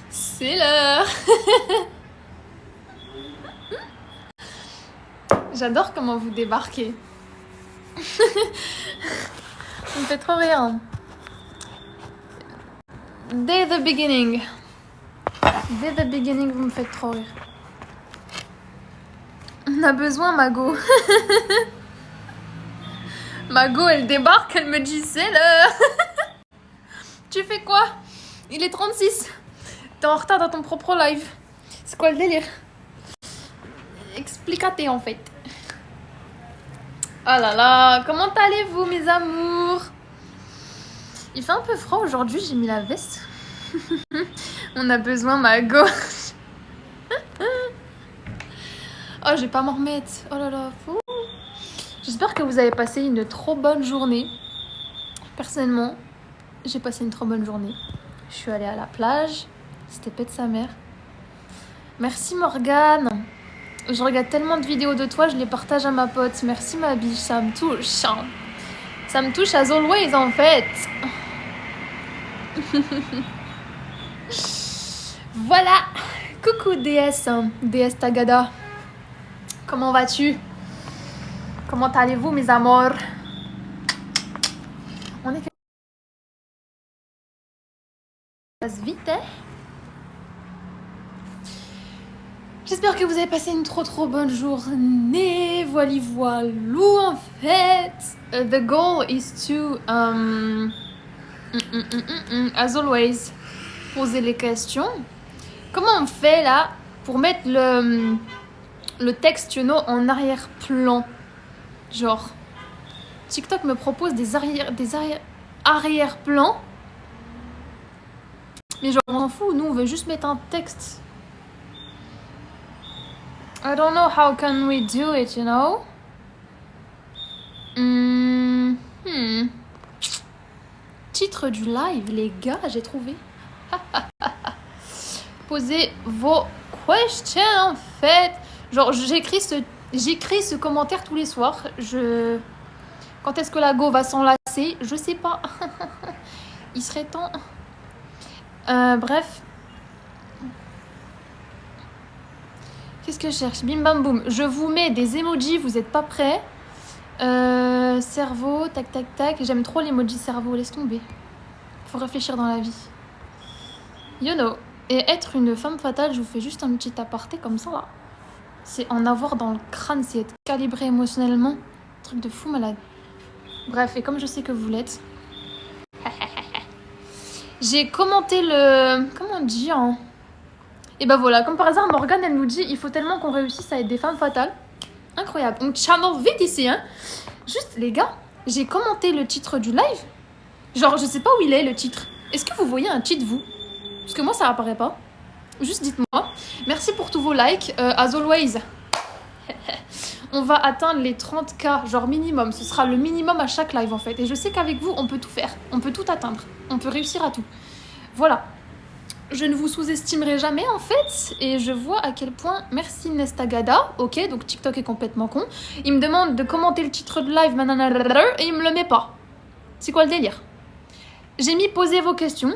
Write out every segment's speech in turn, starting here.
C'est l'heure. J'adore comment vous débarquez. Ça me fait trop rire. Dès the beginning. Dès the beginning, vous me faites trop rire. On a besoin, Mago. Mago, elle débarque, elle me dit c'est l'heure. Tu fais quoi? Il est 36. T'es en retard dans ton propre live. C'est quoi le délire? Expliquez en fait. Oh là là, comment allez-vous mes amours? Il fait un peu froid aujourd'hui, j'ai mis la veste. On a besoin, Mago. Oh, je vais pas m'en remettre. Oh là là. Ouh. J'espère que vous avez passé une trop bonne journée. Personnellement, j'ai passé une trop bonne journée. Je suis allée à la plage. C'était pète sa mère. Merci Morgane. Je regarde tellement de vidéos de toi, je les partage à ma pote. Merci ma biche, ça me touche. Ça me touche as always en fait. Voilà. Coucou DS. DS Tagada. Comment vas-tu? Comment allez-vous mes amours? On est passe vite, hein? J'espère que vous avez passé une trop bonne journée. Voilou en fait. The goal is to as always poser les questions. Comment on fait là pour mettre le texte en arrière-plan? Genre TikTok me propose des arrière-plans. Mais genre on s'en fout, nous on veut juste mettre un texte. I don't know how can we do it, you know? Titre du live, les gars, j'ai trouvé. Posez vos questions en fait. Genre j'écris ce commentaire tous les soirs. Quand est-ce que la go va s'enlacer? Je sais pas. Il serait temps. Bref. Qu'est-ce que je cherche? Bim bam boum. Je vous mets des emojis, vous êtes pas prêts? Cerveau, tac tac tac. J'aime trop l'emoji cerveau, laisse tomber. Faut réfléchir dans la vie. You know. Et être une femme fatale, je vous fais juste un petit aparté comme ça là. C'est en avoir dans le crâne, c'est être calibré émotionnellement. Truc de fou malade. Bref, et comme je sais que vous l'êtes. J'ai commenté comment on dit hein? Et bah voilà, comme par hasard, Morgane, elle nous dit il faut tellement qu'on réussisse à être des femmes fatales. Incroyable. Donc, channel vite ici, hein. Juste, les gars, j'ai commenté le titre du live. Genre, je sais pas où il est, le titre. Est-ce que vous voyez un titre, vous? Parce que moi, ça apparaît pas. Juste dites-moi. Merci pour tous vos likes. As always. On va atteindre les 30K, genre minimum. Ce sera le minimum à chaque live, en fait. Et je sais qu'avec vous, on peut tout faire. On peut tout atteindre. On peut réussir à tout. Voilà. Je ne vous sous-estimerai jamais en fait et je vois à quel point, merci Nestagada, ok donc TikTok est complètement con, il me demande de commenter le titre de live et il me le met pas. C'est quoi le délire? J'ai mis poser vos questions,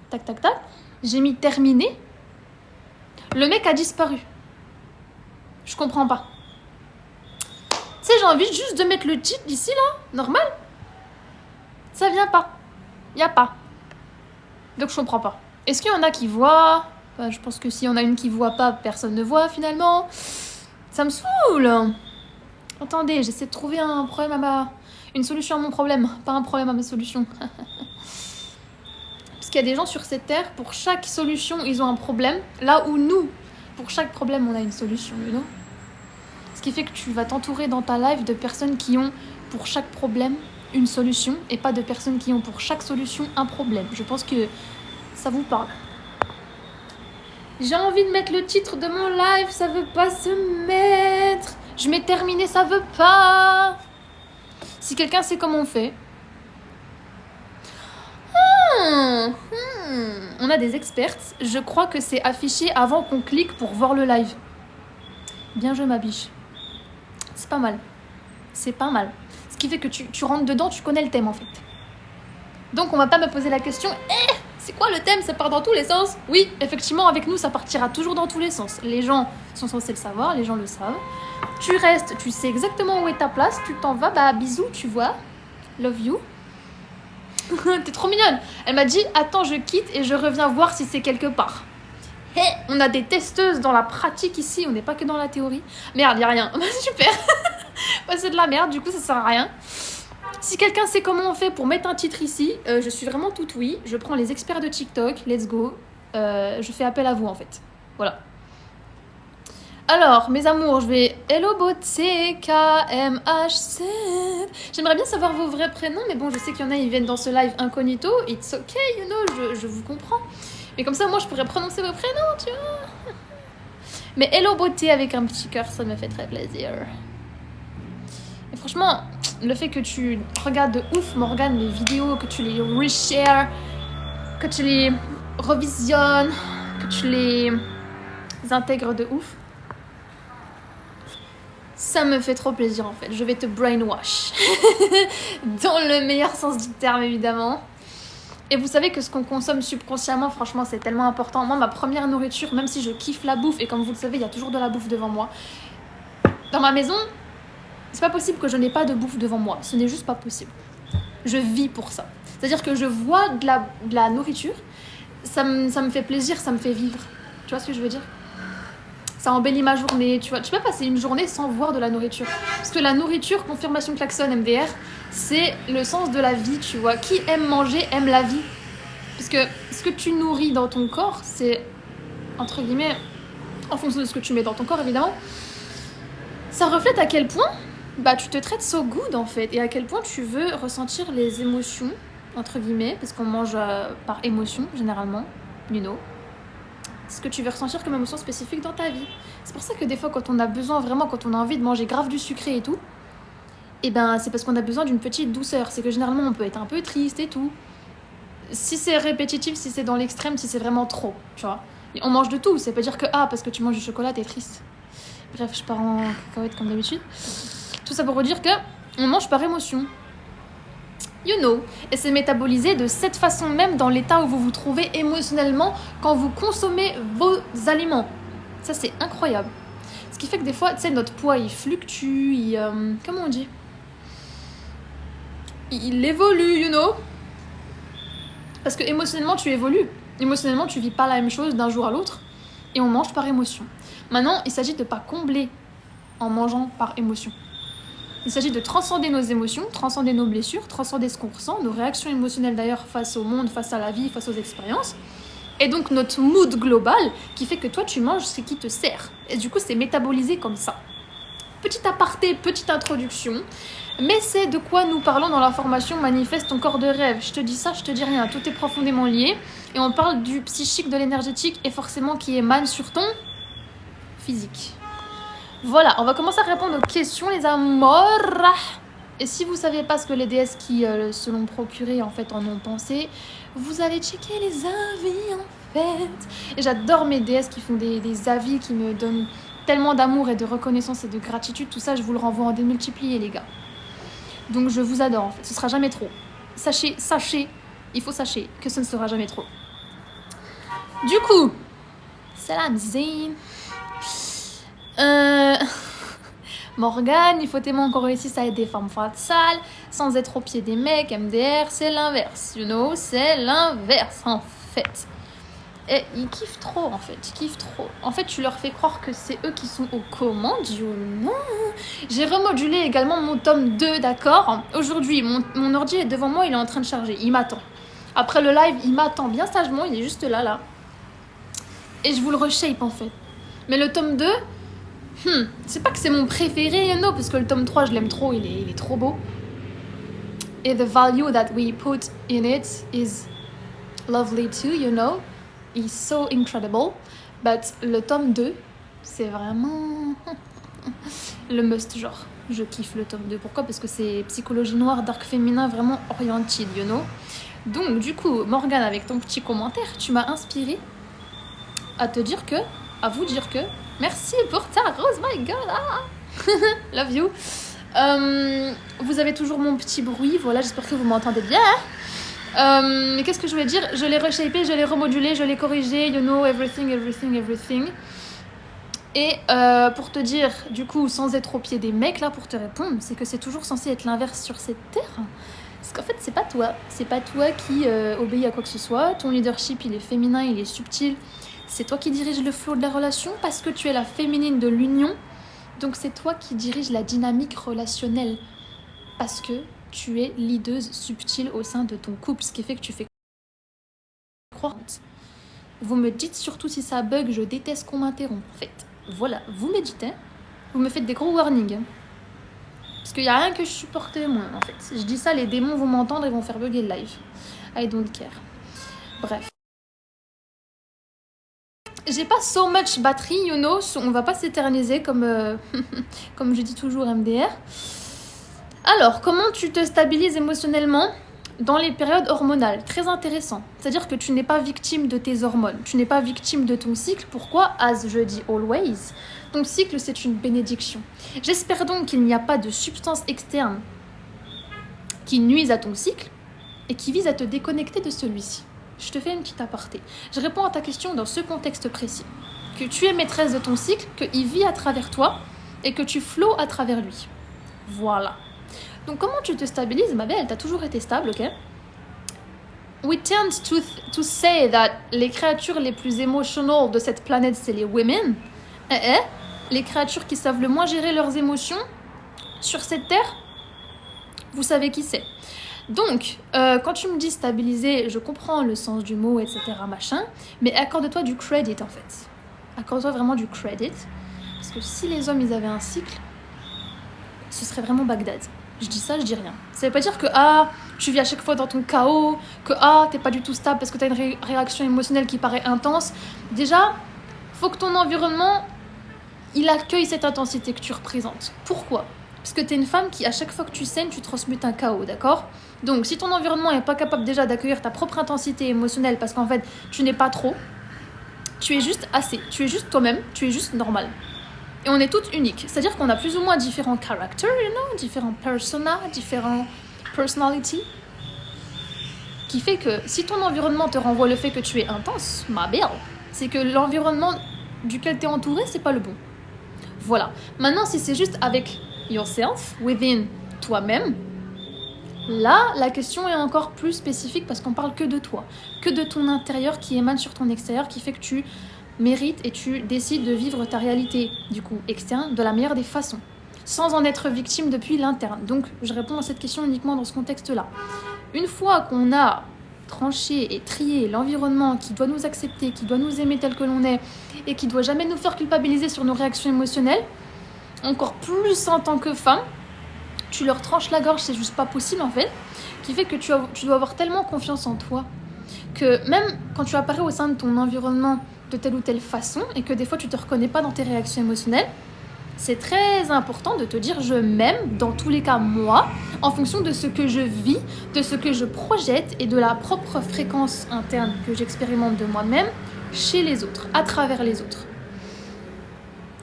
tac tac tac, j'ai mis terminer, le mec a disparu. Je comprends pas. Tu sais j'ai envie juste de mettre le titre ici là, normal. Ça vient pas, y a pas. Donc je comprends pas. Est-ce qu'il y en a qui voient? Enfin, je pense que s'il y en a une qui voit pas, personne ne voit finalement. Ça me saoule. Attendez, j'essaie de trouver un problème une solution à mon problème, pas un problème à ma solution. Parce qu'il y a des gens sur cette terre, pour chaque solution, ils ont un problème. Là où nous, pour chaque problème, on a une solution, you know? Ce qui fait que tu vas t'entourer dans ta live de personnes qui ont pour chaque problème une solution et pas de personnes qui ont pour chaque solution un problème. Je pense que ça vous parle. J'ai envie de mettre le titre de mon live, ça veut pas se mettre. Je mets terminé, ça veut pas. Si quelqu'un sait comment on fait. On a des expertes. Je crois que c'est affiché avant qu'on clique pour voir le live. Bien joué ma biche. C'est pas mal. C'est pas mal. Ce qui fait que tu rentres dedans, tu connais le thème en fait. Donc on va pas me poser la question, c'est quoi le thème? Ça part dans tous les sens. Oui, effectivement, avec nous, ça partira toujours dans tous les sens. Les gens sont censés le savoir, les gens le savent. Tu restes, tu sais exactement où est ta place, tu t'en vas, bah bisous, tu vois. Love you. T'es trop mignonne. Elle m'a dit, attends, je quitte et je reviens voir si c'est quelque part. On a des testeuses dans la pratique ici, on n'est pas que dans la théorie. Merde, y a rien. Super. Ouais, c'est de la merde, du coup, ça sert à rien. Si quelqu'un sait comment on fait pour mettre un titre ici, je suis vraiment toute oui. Je prends les experts de TikTok, let's go. Je fais appel à vous en fait. Voilà. Alors, mes amours, je vais... Hello beauté, KMHC. J'aimerais bien savoir vos vrais prénoms, mais bon, je sais qu'il y en a, ils viennent dans ce live incognito. It's okay, you know, je vous comprends. Mais comme ça, moi, je pourrais prononcer vos prénoms, tu vois. Mais hello beauté avec un petit cœur, ça me fait très plaisir. Et franchement, le fait que tu regardes de ouf, Morgane, les vidéos, que tu les reshare, que tu les revisionnes, que tu les intègres de ouf, ça me fait trop plaisir en fait. Je vais te brainwash. Dans le meilleur sens du terme, évidemment. Et vous savez que ce qu'on consomme subconsciemment, franchement, c'est tellement important. Moi, ma première nourriture, même si je kiffe la bouffe, et comme vous le savez, il y a toujours de la bouffe devant moi. Dans ma maison, c'est pas possible que je n'ai pas de bouffe devant moi. Ce n'est juste pas possible. Je vis pour ça. C'est-à-dire que je vois de la nourriture, ça me fait plaisir, ça me fait vivre. Tu vois ce que je veux dire? Ça embellit ma journée, tu vois. Tu peux passer une journée sans voir de la nourriture. Parce que la nourriture, confirmation klaxon, MDR, c'est le sens de la vie, tu vois. Qui aime manger, aime la vie. Parce que ce que tu nourris dans ton corps, c'est, entre guillemets, en fonction de ce que tu mets dans ton corps, évidemment, ça reflète à quel point bah, tu te traites so good, en fait. Et à quel point tu veux ressentir les émotions, entre guillemets, parce qu'on mange par émotion, généralement, you know. Ce que tu veux ressentir comme émotion spécifique dans ta vie. C'est pour ça que des fois, quand on a besoin vraiment, quand on a envie de manger grave du sucré et tout, et ben c'est parce qu'on a besoin d'une petite douceur. C'est que généralement, on peut être un peu triste et tout. Si c'est répétitif, si c'est dans l'extrême, si c'est vraiment trop, tu vois. Et on mange de tout. Ça veut pas dire que, parce que tu manges du chocolat, t'es triste. Bref, je pars en cacahuète comme d'habitude. Tout ça pour vous dire que on mange par émotion. You know. Et c'est métabolisé de cette façon même dans l'état où vous vous trouvez émotionnellement quand vous consommez vos aliments. Ça, c'est incroyable. Ce qui fait que des fois, tu sais, notre poids, il fluctue, comment on dit? Il évolue, you know. Parce que émotionnellement, tu évolues. Émotionnellement, tu vis pas la même chose d'un jour à l'autre. Et on mange par émotion. Maintenant, il s'agit de ne pas combler en mangeant par émotion. Il s'agit de transcender nos émotions, transcender nos blessures, transcender ce qu'on ressent, nos réactions émotionnelles d'ailleurs face au monde, face à la vie, face aux expériences. Et donc notre mood global qui fait que toi tu manges ce qui te sert. Et du coup c'est métabolisé comme ça. Petit aparté, petite introduction. Mais c'est de quoi nous parlons dans la formation Manifeste ton corps de rêve. Je te dis ça, je te dis rien. Tout est profondément lié. Et on parle du psychique, de l'énergétique et forcément qui émane sur ton physique. Voilà, on va commencer à répondre aux questions, les amours. Et si vous ne savez pas ce que les déesses qui se l'ont procuré en fait en ont pensé, vous allez checker les avis en fait. Et j'adore mes déesses qui font des avis qui me donnent tellement d'amour et de reconnaissance et de gratitude. Tout ça, je vous le renvoie en démultiplié, les gars. Donc je vous adore en fait, ce sera jamais trop. Sachez, il faut sachez que ce ne sera jamais trop. Du coup, salam Zayn. Morgane, il faut tellement encore réussir à être des femmes fatales sans être au pied des mecs. MDR, c'est l'inverse, you know, c'est l'inverse en fait. Et ils kiffent trop en fait, ils kiffent trop. En fait, tu leur fais croire que c'est eux qui sont aux commandes, you know. J'ai remodulé également mon tome 2, d'accord. Aujourd'hui, mon ordi est devant moi, il est en train de charger, il m'attend. Après le live, il m'attend bien sagement, il est juste là. Et je vous le reshape en fait. Mais le tome 2, c'est pas que c'est mon préféré, you know, parce que le tome 3, je l'aime trop, il est trop beau. Et the value that we put in it is lovely too, you know. It's so incredible. But le tome 2, c'est vraiment le must, genre. Je kiffe le tome 2. Pourquoi? Parce que c'est psychologie noire, dark féminin, vraiment oriented, you know. Donc, du coup, Morgane, avec ton petit commentaire, tu m'as inspiré à vous dire que merci pour ta rose, my god, love you. Vous avez toujours mon petit bruit, voilà, j'espère que vous m'entendez bien. Mais qu'est-ce que je voulais dire? Je l'ai reshapé, je l'ai remodulé, je l'ai corrigé, you know, everything. Et pour te dire, du coup, sans être au pied des mecs, là, pour te répondre, c'est que c'est toujours censé être l'inverse sur cette terre. Parce qu'en fait, c'est pas toi. C'est pas toi qui obéis à quoi que ce soit. Ton leadership, il est féminin, il est subtil. C'est toi qui dirige le flow de la relation parce que tu es la féminine de l'union. Donc c'est toi qui dirige la dynamique relationnelle parce que tu es leaduse subtile au sein de ton couple, ce qui fait que tu fais croire. Vous me dites surtout si ça bug, je déteste qu'on m'interrompt. En fait, voilà, vous méditez, vous me faites des gros warnings. Parce qu'il n'y a rien que je supporte moins, en fait. Si je dis ça, les démons vont m'entendre et vont faire bugger le live. I don't care. Bref. J'ai pas so much batterie, you know. On va pas s'éterniser comme, comme je dis toujours MDR. Alors, comment tu te stabilises émotionnellement dans les périodes hormonales? Très intéressant. C'est-à-dire que tu n'es pas victime de tes hormones. Tu n'es pas victime de ton cycle. Pourquoi? As je dis always. Ton cycle, c'est une bénédiction. J'espère donc qu'il n'y a pas de substances externes qui nuisent à ton cycle et qui visent à te déconnecter de celui-ci. Je te fais une petite aparté. Je réponds à ta question dans ce contexte précis. Que tu es maîtresse de ton cycle, qu'il vit à travers toi et que tu flows à travers lui. Voilà. Donc comment tu te stabilises? Ma belle, t'as toujours été stable, ok? We tend to say that les créatures les plus émotionnelles de cette planète, c'est les women. Les créatures qui savent le moins gérer leurs émotions sur cette terre, vous savez qui c'est. Donc, quand tu me dis stabiliser, je comprends le sens du mot, etc., machin, mais accorde-toi du credit, en fait. Accorde-toi vraiment du credit, parce que si les hommes, ils avaient un cycle, ce serait vraiment Bagdad. Je dis ça, je dis rien. Ça veut pas dire que, tu vis à chaque fois dans ton chaos, que, t'es pas du tout stable parce que t'as une réaction émotionnelle qui paraît intense. Déjà, faut que ton environnement, il accueille cette intensité que tu représentes. Pourquoi? Parce que t'es une femme qui, à chaque fois que tu saignes, tu transmutes un chaos, d'accord? Donc, si ton environnement est pas capable déjà d'accueillir ta propre intensité émotionnelle, parce qu'en fait, tu n'es pas trop, tu es juste assez, tu es juste toi-même, tu es juste normal. Et on est toutes uniques. C'est-à-dire qu'on a plus ou moins différents characters, you know, différents personas, différents personalities. Qui fait que si ton environnement te renvoie le fait que tu es intense, ma belle, c'est que l'environnement duquel tu es entouré, c'est pas le bon. Voilà. Maintenant, si c'est juste avec yourself, within toi-même, là, la question est encore plus spécifique parce qu'on parle que de toi, que de ton intérieur qui émane sur ton extérieur, qui fait que tu mérites et tu décides de vivre ta réalité, du coup, externe, de la meilleure des façons, sans en être victime depuis l'interne. Donc, je réponds à cette question uniquement dans ce contexte-là. Une fois qu'on a tranché et trié l'environnement qui doit nous accepter, qui doit nous aimer tel que l'on est, et qui doit jamais nous faire culpabiliser sur nos réactions émotionnelles, encore plus en tant que femme, tu leur tranches la gorge, c'est juste pas possible en fait, qui fait que tu dois avoir tellement confiance en toi, que même quand tu apparais au sein de ton environnement de telle ou telle façon et que des fois tu te reconnais pas dans tes réactions émotionnelles, c'est très important de te dire je m'aime dans tous les cas moi, en fonction de ce que je vis, de ce que je projette et de la propre fréquence interne que j'expérimente de moi-même chez les autres, à travers les autres.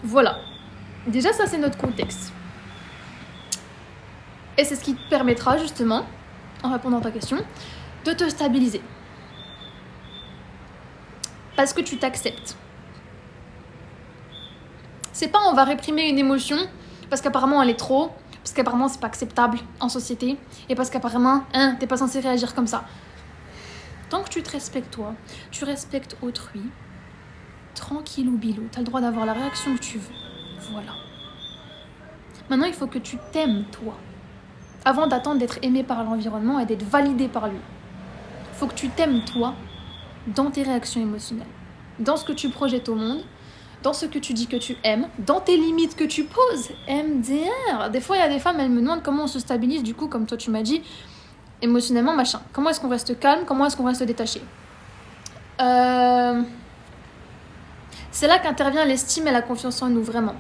Voilà. Déjà ça c'est notre contexte. Et c'est ce qui te permettra justement, en répondant à ta question, de te stabiliser. Parce que tu t'acceptes. C'est pas on va réprimer une émotion parce qu'apparemment elle est trop, parce qu'apparemment c'est pas acceptable en société, et parce qu'apparemment, t'es pas censé réagir comme ça. Tant que tu te respectes toi, tu respectes autrui, tranquillou bilou, t'as le droit d'avoir la réaction que tu veux. Voilà. Maintenant il faut que tu t'aimes toi, avant d'attendre d'être aimé par l'environnement et d'être validé par lui. Il faut que tu t'aimes toi, dans tes réactions émotionnelles, dans ce que tu projettes au monde, dans ce que tu dis que tu aimes, dans tes limites que tu poses. MDR. Des fois, il y a des femmes, elles me demandent comment on se stabilise, du coup, comme toi tu m'as dit, émotionnellement, machin. Comment est-ce qu'on reste calme? Comment est-ce qu'on reste détaché? C'est là qu'intervient l'estime et la confiance en nous, vraiment.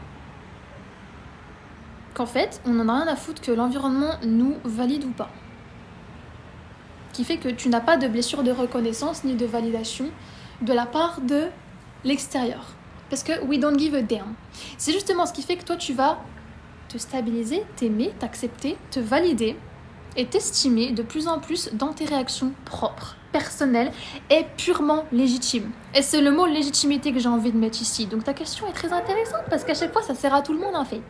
Qu'en fait, on n'en a rien à foutre que l'environnement nous valide ou pas. Qui fait que tu n'as pas de blessure de reconnaissance ni de validation de la part de l'extérieur. Parce que we don't give a damn. C'est justement ce qui fait que toi, tu vas te stabiliser, t'aimer, t'accepter, te valider est estimé de plus en plus dans tes réactions propres, personnelles et purement légitimes. Et c'est le mot légitimité que j'ai envie de mettre ici. Donc ta question est très intéressante parce qu'à chaque fois ça sert à tout le monde en fait.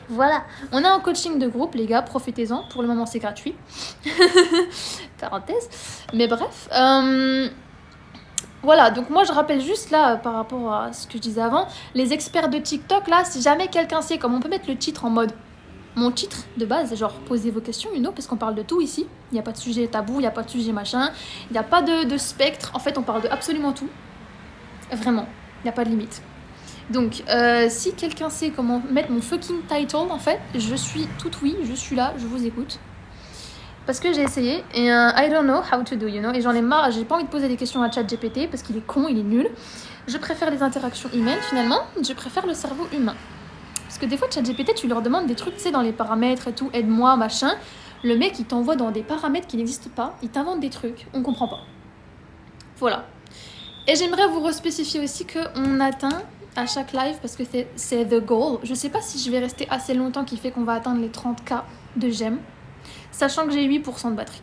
Voilà, on a un coaching de groupe les gars, profitez-en, pour le moment c'est gratuit. Parenthèse. Mais bref, voilà, donc moi je rappelle juste là par rapport à ce que je disais avant, les experts de TikTok là, si jamais quelqu'un sait comment on peut mettre le titre en mode mon titre de base, genre posez vos questions, parce qu'on parle de tout ici. Il n'y a pas de sujet tabou, il n'y a pas de sujet machin, il n'y a pas de spectre. En fait, on parle de absolument tout. Vraiment, il n'y a pas de limite. Donc, si quelqu'un sait comment mettre mon fucking title, en fait, je suis toute oui, je suis là, je vous écoute. Parce que j'ai essayé et I don't know how to do, et j'en ai marre, j'ai pas envie de poser des questions à ChatGPT parce qu'il est con, il est nul. Je préfère les interactions humaines finalement, je préfère le cerveau humain. Parce que des fois, ChatGPT, tu leur demandes des trucs, tu sais, dans les paramètres et tout, aide-moi, machin. Le mec, il t'envoie dans des paramètres qui n'existent pas, il t'invente des trucs, on comprend pas. Voilà. Et j'aimerais vous respécifier aussi qu'on atteint à chaque live, parce que c'est the goal. Je sais pas si je vais rester assez longtemps qui fait qu'on va atteindre les 30K de j'aime, sachant que j'ai 8% de batterie.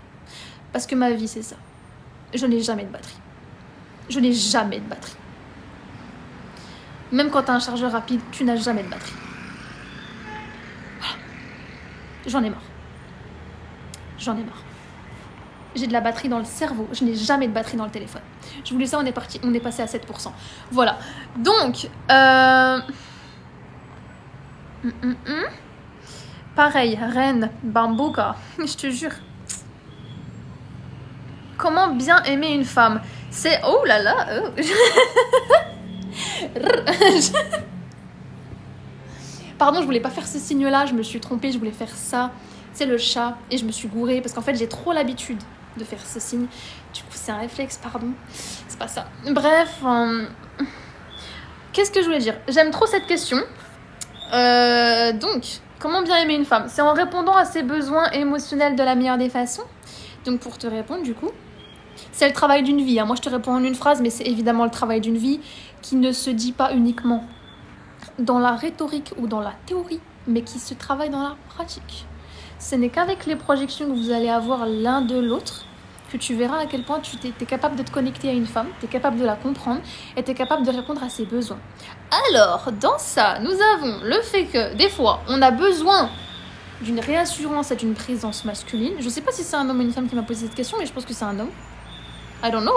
Parce que ma vie, c'est ça. Je n'ai jamais de batterie. Je n'ai jamais de batterie. Même quand tu as un chargeur rapide, tu n'as jamais de batterie. J'en ai marre. J'en ai marre. J'ai de la batterie dans le cerveau. Je n'ai jamais de batterie dans le téléphone. Je vous laisse ça, on est passé à 7%. Voilà. Donc, pareil, Reine, Bambuka, je te jure. Comment bien aimer une femme? C'est... Oh là là Pardon, je voulais pas faire ce signe-là, je me suis trompée, je voulais faire ça. C'est le chat, et je me suis gourée, parce qu'en fait, j'ai trop l'habitude de faire ce signe. Du coup, c'est un réflexe, pardon. C'est pas ça. Bref, qu'est-ce que je voulais dire? J'aime trop cette question. Donc, comment bien aimer une femme? C'est en répondant à ses besoins émotionnels de la meilleure des façons. Donc, pour te répondre, du coup, c'est le travail d'une vie. Moi, je te réponds en une phrase, mais c'est évidemment le travail d'une vie qui ne se dit pas uniquement dans la rhétorique ou dans la théorie, mais qui se travaille dans la pratique. Ce n'est qu'avec les projections que vous allez avoir l'un de l'autre que tu verras à quel point tu es capable de te connecter à une femme, tu es capable de la comprendre et tu es capable de répondre à ses besoins. Alors, dans ça, nous avons le fait que des fois, on a besoin d'une réassurance et d'une présence masculine. Je ne sais pas si c'est un homme ou une femme qui m'a posé cette question, mais je pense que c'est un homme. I don't know.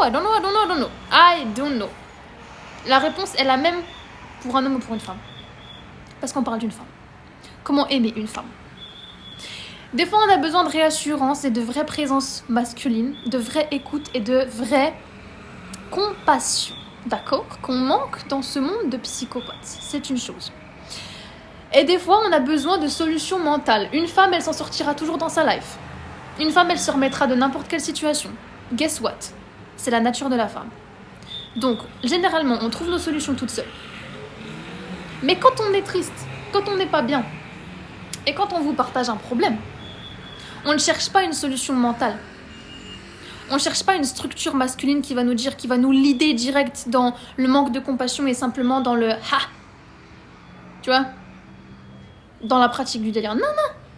La réponse est la même pour un homme ou pour une femme. Parce qu'on parle d'une femme. Comment aimer une femme? Des fois, on a besoin de réassurance et de vraie présence masculine, de vraie écoute et de vraie compassion. D'accord? Qu'on manque dans ce monde de psychopathes. C'est une chose. Et des fois, on a besoin de solutions mentales. Une femme, elle s'en sortira toujours dans sa life. Une femme, elle se remettra de n'importe quelle situation. Guess what? C'est la nature de la femme. Donc, généralement, on trouve nos solutions toutes seules. Mais quand on est triste, quand on n'est pas bien, et quand on vous partage un problème, on ne cherche pas une solution mentale. On ne cherche pas une structure masculine qui va nous dire, qui va nous leader direct dans le manque de compassion et simplement dans le « ha ». Tu vois? Dans la pratique du délire. Non.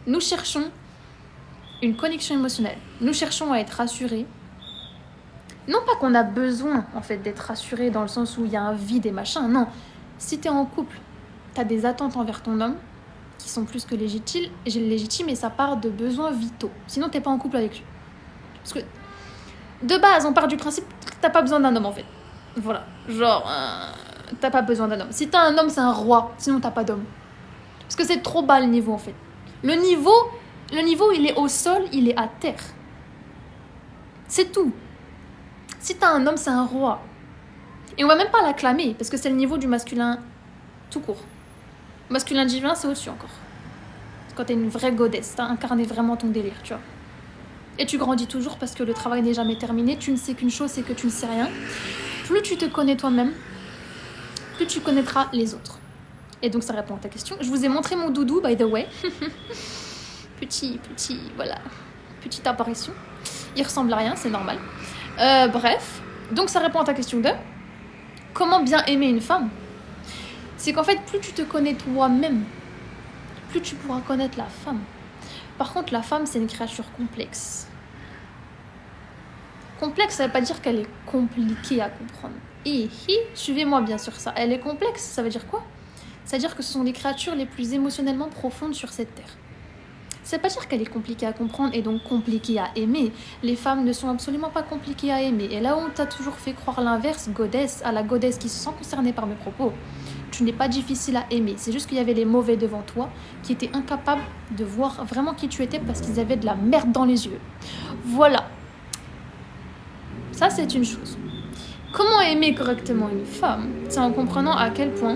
Nous cherchons une connexion émotionnelle. Nous cherchons à être rassurés. Non pas qu'on a besoin, en fait, d'être rassuré dans le sens où il y a un vide et machin. Non. Si t'es en couple, t'as des attentes envers ton homme qui sont plus que légitimes et ça part de besoins vitaux. Sinon, t'es pas en couple avec lui. Parce que, de base, on part du principe que t'as pas besoin d'un homme, en fait. Voilà. Genre, t'as pas besoin d'un homme. Si t'as un homme, c'est un roi. Sinon, t'as pas d'homme. Parce que c'est trop bas, le niveau, en fait. Le niveau, il est au sol, il est à terre. C'est tout. Si t'as un homme, c'est un roi. Et on va même pas l'acclamer, parce que c'est le niveau du masculin tout court. Masculin divin, c'est au-dessus encore. Quand t'es une vraie goddess, t'as incarné vraiment ton délire, tu vois. Et tu grandis toujours parce que le travail n'est jamais terminé. Tu ne sais qu'une chose, c'est que tu ne sais rien. Plus tu te connais toi-même, plus tu connaîtras les autres. Et donc ça répond à ta question. Je vous ai montré mon doudou, by the way. Voilà. Petite apparition. Il ressemble à rien, c'est normal. Bref. Donc ça répond à ta question de comment bien aimer une femme. C'est qu'en fait, plus tu te connais toi-même, plus tu pourras connaître la femme. Par contre, la femme, c'est une créature complexe. Complexe, ça veut pas dire qu'elle est compliquée à comprendre. Suivez-moi bien sur ça. Elle est complexe, ça veut dire quoi? Ça veut dire que ce sont les créatures les plus émotionnellement profondes sur cette terre. Ça veut pas dire qu'elle est compliquée à comprendre et donc compliquée à aimer. Les femmes ne sont absolument pas compliquées à aimer. Et là où on t'a toujours fait croire l'inverse, goddess, à la goddess qui se sent concernée par mes propos, tu n'es pas difficile à aimer. C'est juste qu'il y avait les mauvais devant toi qui étaient incapables de voir vraiment qui tu étais parce qu'ils avaient de la merde dans les yeux. Voilà. Ça, c'est une chose. Comment aimer correctement une femme? C'est en comprenant à quel point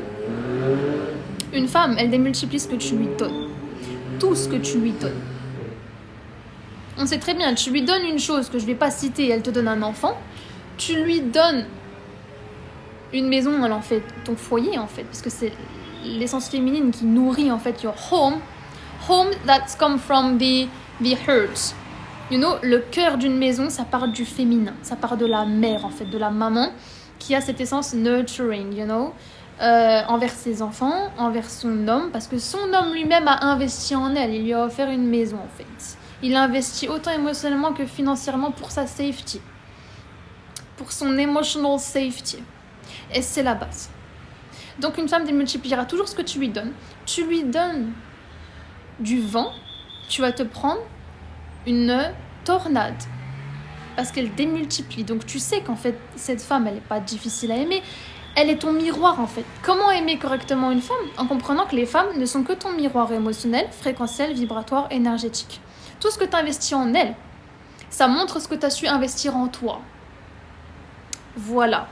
une femme, elle démultiplie ce que tu lui donnes. Tout ce que tu lui donnes. On sait très bien, tu lui donnes une chose que je ne vais pas citer, elle te donne un enfant. Tu lui donnes une maison, elle en fait ton foyer en fait, parce que c'est l'essence féminine qui nourrit en fait your home. Home that's come from the heart. You know, le cœur d'une maison, ça part du féminin, ça part de la mère en fait, de la maman qui a cette essence nurturing, you know, envers ses enfants, envers son homme, parce que son homme lui-même a investi en elle, il lui a offert une maison en fait. Il a investi autant émotionnellement que financièrement pour sa safety, pour son emotional safety. Et c'est la base. Donc une femme démultipliera toujours ce que tu lui donnes. Tu lui donnes du vent, tu vas te prendre une tornade parce qu'elle démultiplie. Donc tu sais qu'en fait cette femme elle n'est pas difficile à aimer, elle est ton miroir en fait. Comment aimer correctement une femme? En comprenant que les femmes ne sont que ton miroir émotionnel, fréquentiel, vibratoire, énergétique. Tout ce que tu investis en elle, ça montre ce que tu as su investir en toi. Voilà.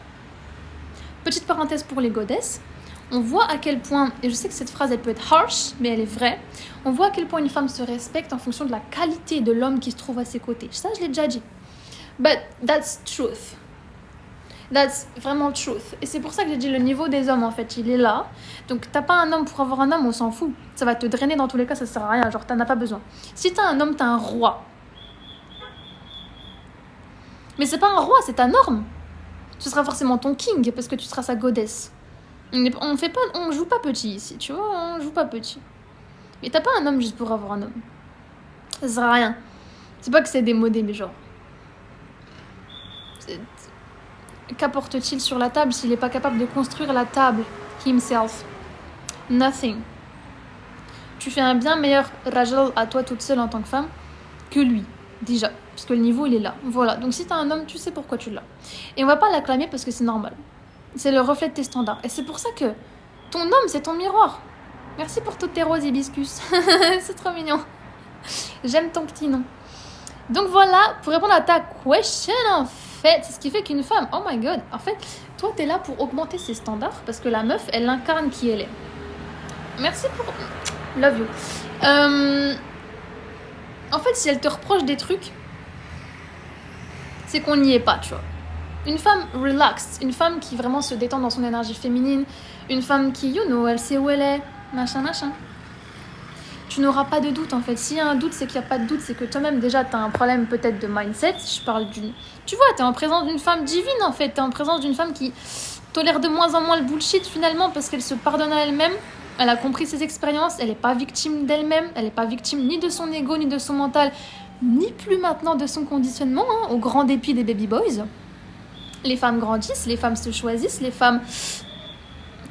Petite parenthèse pour les goddesses, on voit à quel point, et je sais que cette phrase elle peut être harsh, mais elle est vraie, on voit à quel point une femme se respecte en fonction de la qualité de l'homme qui se trouve à ses côtés. Ça, je l'ai déjà dit. But that's truth. That's vraiment truth. Et c'est pour ça que j'ai dit le niveau des hommes, en fait, il est là. Donc, t'as pas un homme pour avoir un homme, on s'en fout. Ça va te drainer dans tous les cas, ça sert à rien. Genre, t'en as pas besoin. Si t'as un homme, t'as un roi. Mais c'est pas un roi, c'est ta norme. Ce sera forcément ton king, parce que tu seras sa goddess. On joue pas petit ici, tu vois, on joue pas petit. Mais t'as pas un homme juste pour avoir un homme. Ça sert à rien. C'est pas que c'est démodé, mais genre... Qu'apporte-t-il sur la table s'il est pas capable de construire la table himself? Nothing. Tu fais un bien meilleur rajal à toi toute seule en tant que femme que lui, déjà. Parce que le niveau, il est là. Voilà. Donc si t'as un homme, tu sais pourquoi tu l'as. Et on va pas l'acclamer parce que c'est normal. C'est le reflet de tes standards. Et c'est pour ça que ton homme, c'est ton miroir. Merci pour toutes tes roses hibiscus. C'est trop mignon. J'aime ton petit nom. Donc voilà, pour répondre à ta question, en fait, c'est ce qui fait qu'une femme, oh my god, en fait, toi, t'es là pour augmenter ses standards parce que la meuf, elle incarne qui elle est. Merci pour... Love you. En fait, si elle te reproche des trucs, c'est qu'on n'y est pas, tu vois. Une femme relaxed, une femme qui vraiment se détend dans son énergie féminine, une femme qui, you know, elle sait où elle est, machin. Tu n'auras pas de doute en fait. S'il y a un doute, c'est qu'il n'y a pas de doute, c'est que toi-même déjà tu as un problème peut-être de mindset. Je parle d'une... Tu vois, tu es en présence d'une femme divine en fait. Tu es en présence d'une femme qui tolère de moins en moins le bullshit finalement parce qu'elle se pardonne à elle-même. Elle a compris ses expériences, elle n'est pas victime d'elle-même, elle n'est pas victime ni de son ego, ni de son mental, ni plus maintenant de son conditionnement, hein, au grand dépit des baby boys. Les femmes grandissent, les femmes se choisissent, les femmes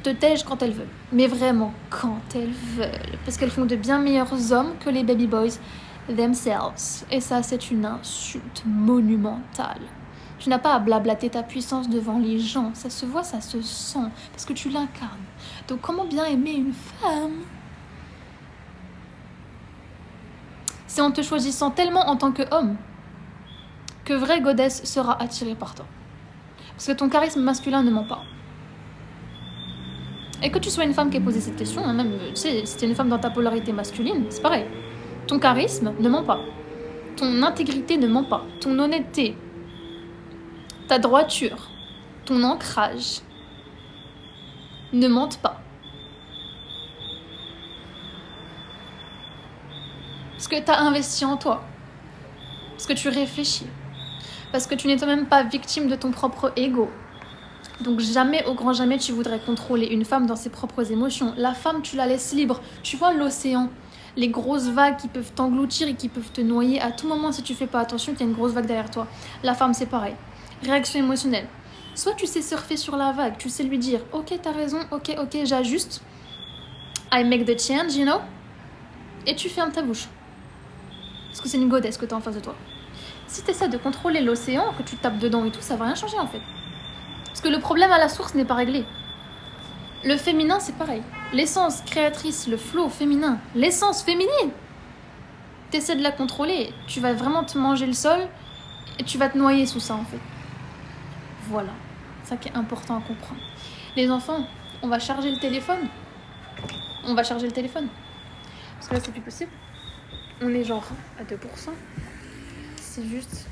te tègent quand elles veulent. Mais vraiment, quand elles veulent. Parce qu'elles font de bien meilleurs hommes que les baby boys themselves. Et ça, c'est une insulte monumentale. Tu n'as pas à blablater ta puissance devant les gens. Ça se voit, ça se sent. Parce que tu l'incarnes. Donc comment bien aimer une femme? C'est en te choisissant tellement en tant qu'homme que vraie goddess sera attirée par toi. Parce que ton charisme masculin ne ment pas. Et que tu sois une femme qui ait posé cette question, hein, même tu sais, si t'es une femme dans ta polarité masculine, c'est pareil. Ton charisme ne ment pas. Ton intégrité ne ment pas. Ton honnêteté, ta droiture, ton ancrage ne mentent pas. Parce que t'as investi en toi. Parce que tu réfléchis. Parce que tu n'es toi-même pas victime de ton propre ego. Donc jamais, au grand jamais, tu voudrais contrôler une femme dans ses propres émotions. La femme, tu la laisses libre. Tu vois l'océan. les grosses vagues qui peuvent t'engloutir et qui peuvent te noyer à tout moment si tu fais pas attention, qu'il y a une grosse vague derrière toi. La femme, c'est pareil. Réaction émotionnelle. Soit tu sais surfer sur la vague, tu sais lui dire « Ok, t'as raison, ok, j'ajuste. I make the change, you know ?» Et tu fermes ta bouche. Parce que c'est une goddess que t'as en face de toi. Si t'essaies de contrôler l'océan, que tu tapes dedans et tout, ça va rien changer en fait. Parce que le problème à la source n'est pas réglé. Le féminin, c'est pareil. L'essence créatrice, le flow féminin, l'essence féminine. T'essaies de la contrôler, tu vas vraiment te manger le sol et tu vas te noyer sous ça en fait. Voilà, c'est ça qui est important à comprendre. Les enfants, on va charger le téléphone. Parce que là, c'est plus possible. On est genre à 2%.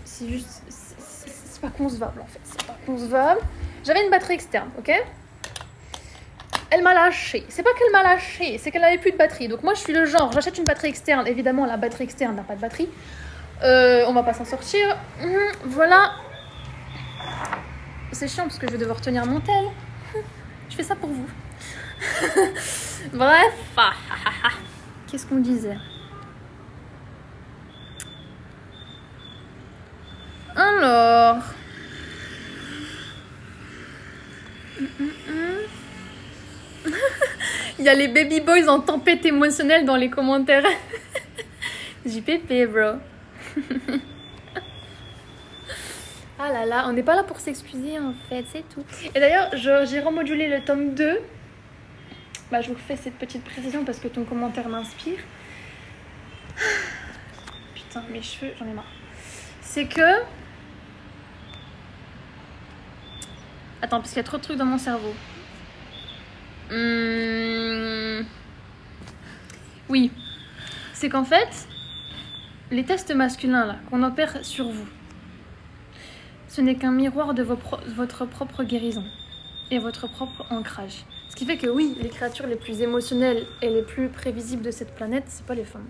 C'est pas concevable en fait. C'est pas concevable. J'avais une batterie externe, ok ? Elle m'a lâché. C'est pas qu'elle m'a lâché, c'est qu'elle avait plus de batterie. Donc moi, je suis le genre, j'achète une batterie externe. Évidemment, la batterie externe n'a pas de batterie. On va pas s'en sortir. Voilà. C'est chiant parce que je vais devoir tenir mon tel. Je fais ça pour vous. Bref. Qu'est-ce qu'on disait ? Alors... Il y a les baby boys en tempête émotionnelle dans les commentaires. JPP, bro. Ah là là, on n'est pas là pour s'excuser en fait, c'est tout. Et d'ailleurs, j'ai remodulé le tome 2. Bah, je vous fais cette petite précision parce que ton commentaire m'inspire. Putain, mes cheveux, j'en ai marre. C'est que... Attends, parce qu'il y a trop de trucs dans mon cerveau. Oui. C'est qu'en fait, les tests masculins là, qu'on opère sur vous, ce n'est qu'un miroir de votre propre guérison et votre propre ancrage. Ce qui fait que oui, les créatures les plus émotionnelles et les plus prévisibles de cette planète, c'est pas les femmes.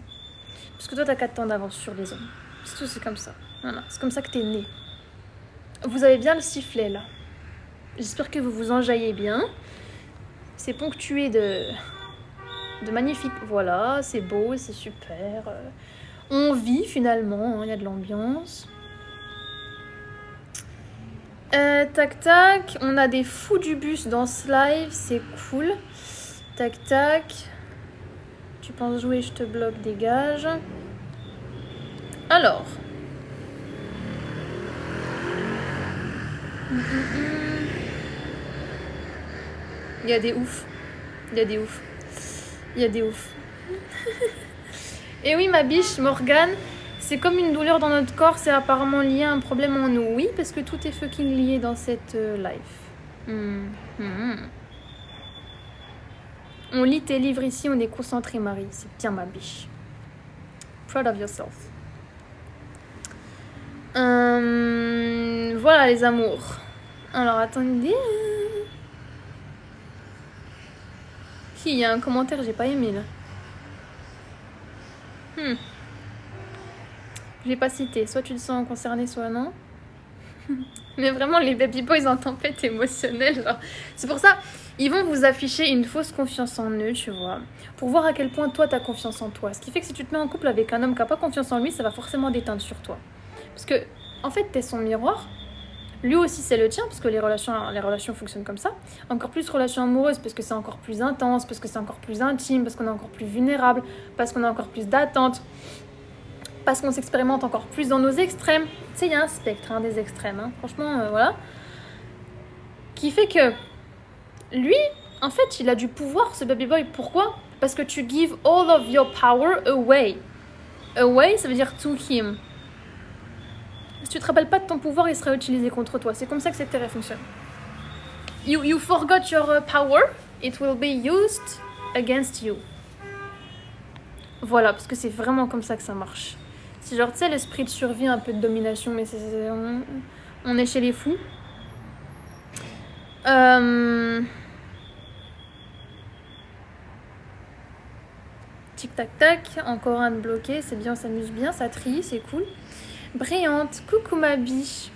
Parce que toi, t'as 4 temps d'avance sur les hommes. C'est tout, c'est comme ça. Voilà, c'est comme ça que t'es né. Vous avez bien le sifflet là. J'espère que vous vous enjaillez bien. C'est ponctué de magnifiques. Voilà, c'est beau, c'est super. On vit finalement, il y a de l'ambiance. Tac tac, on a des fous du bus dans ce live, c'est cool. Tac tac. Tu penses jouer, je te bloque, dégage. Alors. Il y a des oufs. Et oui, ma biche, Morgane, c'est comme une douleur dans notre corps, c'est apparemment lié à un problème en nous. Oui, parce que tout est fucking lié dans cette life. On lit tes livres ici, on est concentré, Marie. C'est bien, ma biche. Proud of yourself. Voilà, les amours. Alors, attendez. Il y a un commentaire, j'ai pas aimé, là. Je l'ai pas cité. Soit tu te sens concerné, soit non. Mais vraiment, les baby boys en tempête émotionnelle, genre. C'est pour ça, ils vont vous afficher une fausse confiance en eux, tu vois. Pour voir à quel point toi, t'as confiance en toi. Ce qui fait que si tu te mets en couple avec un homme qui a pas confiance en lui, ça va forcément déteindre sur toi. Parce que, en fait, t'es son miroir. Lui aussi, c'est le tien, parce que les relations fonctionnent comme ça. Encore plus relations amoureuses, parce que c'est encore plus intense, parce que c'est encore plus intime, parce qu'on est encore plus vulnérable, parce qu'on a encore plus d'attentes, parce qu'on s'expérimente encore plus dans nos extrêmes. Tu sais, il y a un spectre des extrêmes, hein. Franchement, voilà. Qui fait que lui, en fait, il a du pouvoir, ce baby boy. Pourquoi ? Parce que tu give all of your power away. Away, ça veut dire to him. Si tu te rappelles pas de ton pouvoir, il sera utilisé contre toi. C'est comme ça que cette terre fonctionne. You forgot your power, it will be used against you. Voilà, parce que c'est vraiment comme ça que ça marche. C'est genre, tu sais, l'esprit de survie, un peu de domination, mais on est chez les fous. Tic tac tac, encore un de bloqué, c'est bien, on s'amuse bien, ça trie, c'est cool. Brillante, coucou ma biche.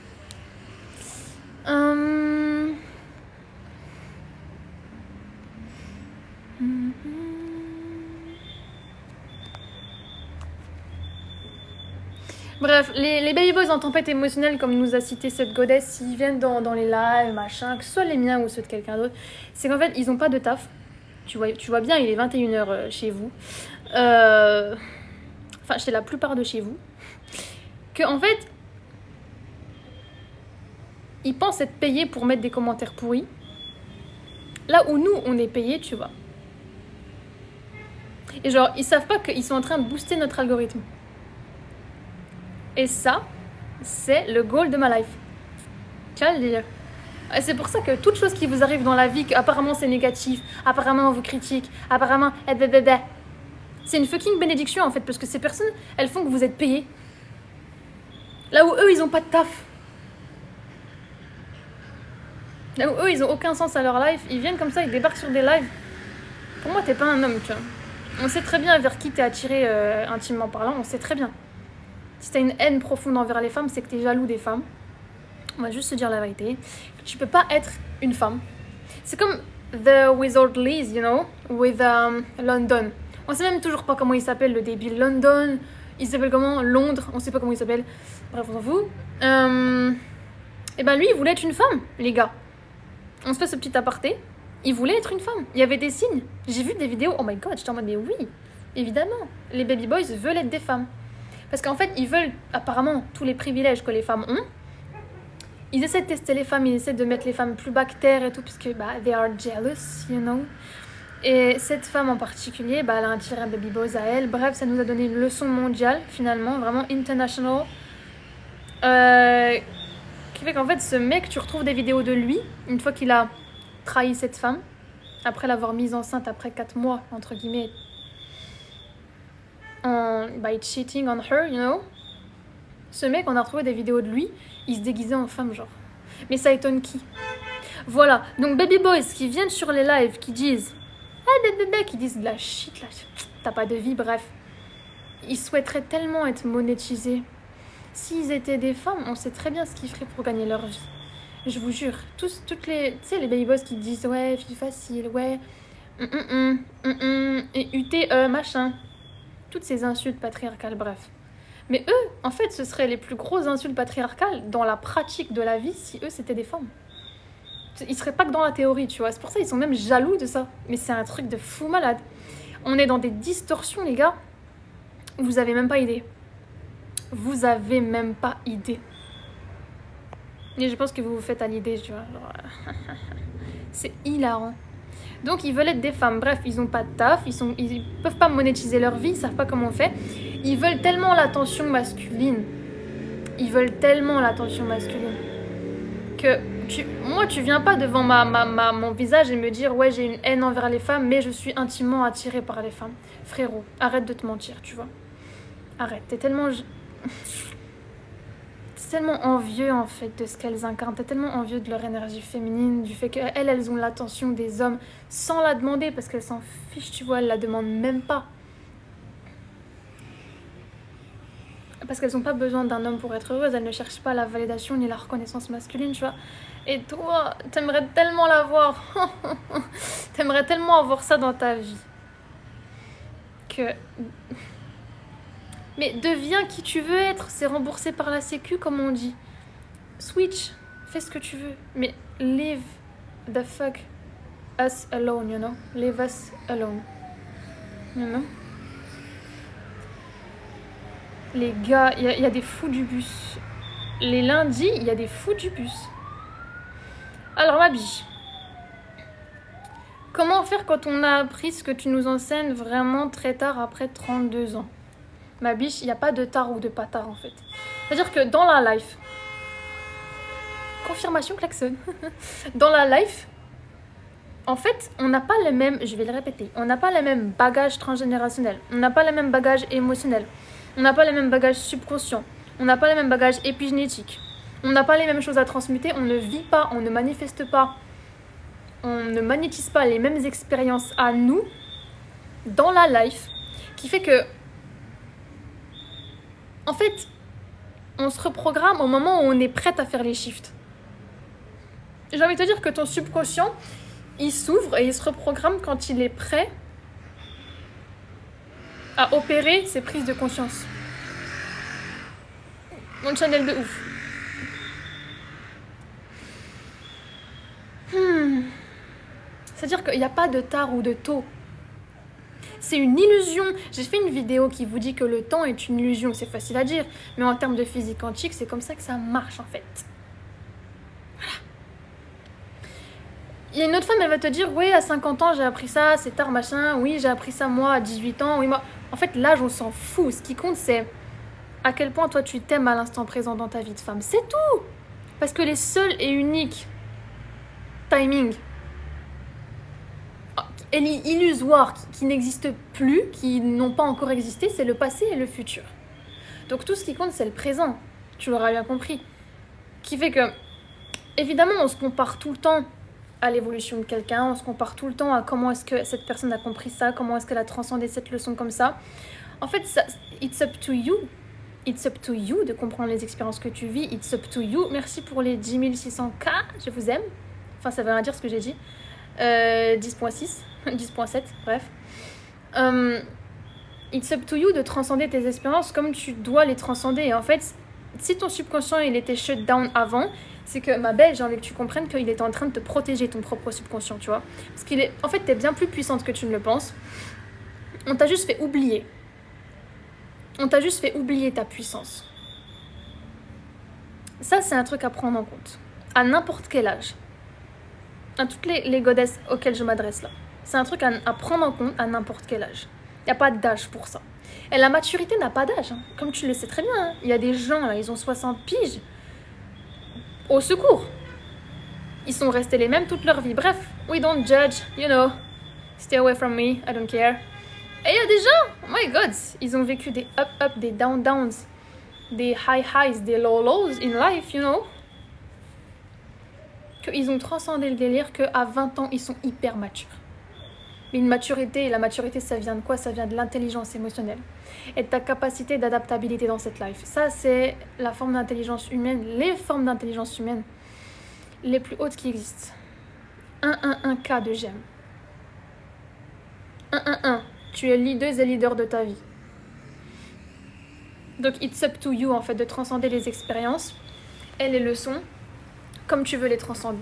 Bref, les baby boys en tempête émotionnelle, comme nous a cité cette goddess, ils viennent dans les lives, machin, que ce soit les miens ou ceux de quelqu'un d'autre, c'est qu'en fait, ils ont pas de taf. Tu vois bien, il est 21h chez vous. Enfin, chez la plupart de chez vous. Que, en fait, ils pensent être payés pour mettre des commentaires pourris. Là où nous, on est payés, tu vois. Et genre, ils savent pas qu'ils sont en train de booster notre algorithme. Et ça, c'est le goal de ma life. Tu vois, je veux dire. Et c'est pour ça que toute chose qui vous arrive dans la vie, qu'apparemment c'est négatif, apparemment on vous critique, apparemment... C'est une fucking bénédiction en fait, parce que ces personnes, elles font que vous êtes payés. Là où eux, ils ont pas de taf. Là où eux, ils ont aucun sens à leur life. Ils viennent comme ça, ils débarquent sur des lives. Pour moi, t'es pas un homme, tu vois. On sait très bien vers qui t'es attiré intimement parlant, on sait très bien. Si t'as une haine profonde envers les femmes, c'est que t'es jaloux des femmes. On va juste se dire la vérité. Tu peux pas être une femme. C'est comme The Wizard Liz, you know, with London. On sait même toujours pas comment il s'appelle, le débile. London, il s'appelle comment? Londres, on sait pas comment il s'appelle. Bref, on s'en fout. Et ben lui, il voulait être une femme, les gars. On se fait ce petit aparté. Il voulait être une femme. Il y avait des signes. J'ai vu des vidéos. Oh my god, j'étais en mode, mais oui, évidemment. Les baby boys veulent être des femmes. Parce qu'en fait, ils veulent apparemment tous les privilèges que les femmes ont. Ils essaient de tester les femmes, ils essaient de mettre les femmes plus bas que terre et tout, puisque they are jealous, you know. Et cette femme en particulier, elle a attiré un baby boys à elle. Bref, ça nous a donné une leçon mondiale, finalement, vraiment international. Qui fait qu'en fait, ce mec, tu retrouves des vidéos de lui, une fois qu'il a trahi cette femme, après l'avoir mise enceinte après 4 mois, entre guillemets, by cheating on her, you know. Ce mec, on a retrouvé des vidéos de lui, il se déguisait en femme, genre. Mais ça étonne qui? Voilà, donc baby boys qui viennent sur les lives, qui disent qui disent de la shit, là, t'as pas de vie, bref. Ils souhaiteraient tellement être monétisés. S'ils étaient des femmes, on sait très bien ce qu'ils feraient pour gagner leur vie. Je vous jure, toutes les, tu sais, les baby boys qui disent ouais, vie facile, ouais, et UTE, machin. Toutes ces insultes patriarcales, bref. Mais eux, en fait, ce seraient les plus grosses insultes patriarcales dans la pratique de la vie si eux, c'était des femmes. Ils seraient pas que dans la théorie, tu vois. C'est pour ça qu'ils sont même jaloux de ça. Mais c'est un truc de fou malade. On est dans des distorsions, les gars. Vous avez même pas idée. Vous avez même pas idée. Et je pense que vous vous faites à l'idée, tu vois. C'est hilarant. Donc ils veulent être des femmes. Bref, ils ont pas de taf, ils peuvent pas monétiser leur vie, ils savent pas comment on fait. Ils veulent tellement l'attention masculine. Ils veulent tellement l'attention masculine que moi tu viens pas devant mon visage et me dire ouais, j'ai une haine envers les femmes, mais je suis intimement attirée par les femmes. Frérot, arrête de te mentir, tu vois. Arrête, t'es tellement envieux en fait de ce qu'elles incarnent. T'es tellement envieux de leur énergie féminine, du fait qu'elles ont l'attention des hommes sans la demander parce qu'elles s'en fichent, tu vois, elles la demandent même pas. Parce qu'elles n'ont pas besoin d'un homme pour être heureuses, elles ne cherchent pas la validation ni la reconnaissance masculine, tu vois. Et toi, t'aimerais tellement l'avoir. T'aimerais tellement avoir ça dans ta vie. Mais deviens qui tu veux être, c'est remboursé par la sécu comme on dit. Switch, fais ce que tu veux, mais leave the fuck us alone, you know. Leave us alone, you know. Les gars, il y a des fous du bus. Les lundis, il y a des fous du bus. Alors ma biche, comment faire quand on a appris ce que tu nous enseignes vraiment très tard après 32 ans? Ma biche, il n'y a pas de tard ou de pas tard en fait. C'est-à-dire que dans la life, confirmation klaxon, dans la life, en fait, on n'a pas les mêmes, je vais le répéter, on n'a pas les mêmes bagages transgénérationnels, on n'a pas les mêmes bagages émotionnels, on n'a pas les mêmes bagages subconscients, on n'a pas les mêmes bagages épigénétiques, on n'a pas les mêmes choses à transmuter, on ne vit pas, on ne manifeste pas, on ne magnétise pas les mêmes expériences à nous dans la life, qui fait que en fait, on se reprogramme au moment où on est prête à faire les shifts. J'ai envie de te dire que ton subconscient, il s'ouvre et il se reprogramme quand il est prêt à opérer ses prises de conscience. Mon channel de ouf. C'est-à-dire qu'il n'y a pas de tard ou de tôt. C'est une illusion. J'ai fait une vidéo qui vous dit que le temps est une illusion. C'est facile à dire. Mais en termes de physique quantique, c'est comme ça que ça marche en fait. Voilà. Il y a une autre femme, elle va te dire, oui, à 50 ans, j'ai appris ça, c'est tard, machin. Oui, j'ai appris ça moi à 18 ans. Oui, moi. En fait, l'âge, on s'en fout. Ce qui compte, c'est à quel point toi, tu t'aimes à l'instant présent dans ta vie de femme. C'est tout. Parce que les seuls et uniques timings illusoires qui n'existent plus, qui n'ont pas encore existé, c'est le passé et le futur. Donc tout ce qui compte, c'est le présent. Tu l'auras bien compris. Qui fait que, évidemment, on se compare tout le temps à l'évolution de quelqu'un, on se compare tout le temps à comment est-ce que cette personne a compris ça, comment est-ce qu'elle a transcendé cette leçon comme ça. En fait, ça, it's up to you. It's up to you de comprendre les expériences que tu vis. It's up to you. Merci pour les 10 600K, je vous aime. Enfin, ça veut rien dire ce que j'ai dit. 10.6, 10.7, bref. It's up to you de transcender tes expériences comme tu dois les transcender. Et en fait, si ton subconscient il était shut down avant, c'est que ma belle, j'ai envie que tu comprennes qu'il était en train de te protéger, ton propre subconscient, tu vois. Parce qu'il est, en fait, t'es bien plus puissante que tu ne le penses. On t'a juste fait oublier. On t'a juste fait oublier ta puissance. Ça, c'est un truc à prendre en compte. À n'importe quel âge. À toutes les godesses auxquelles je m'adresse là. C'est un truc à prendre en compte à n'importe quel âge. Il n'y a pas d'âge pour ça. Et la maturité n'a pas d'âge. Hein. Comme tu le sais très bien. Hein. Il y a des gens, là, ils ont 60 piges. Au secours. Ils sont restés les mêmes toute leur vie. Bref, we don't judge, you know. Stay away from me, I don't care. Et il y a des gens, oh my god, ils ont vécu des up, des downs, des highs, des lows in life, you know. Qu'ils ont transcendé le délire qu'à 20 ans, ils sont hyper matures. Mais une maturité, et la maturité, ça vient de quoi? Ça vient de l'intelligence émotionnelle et de ta capacité d'adaptabilité dans cette life. Ça, c'est la forme d'intelligence humaine, les formes d'intelligence humaine les plus hautes qui existent. 1-1-1K de j'aime. 1-1-1. Tu es leader et leader de ta vie. Donc, it's up to you, en fait, de transcender les expériences et les leçons comme tu veux les transcender.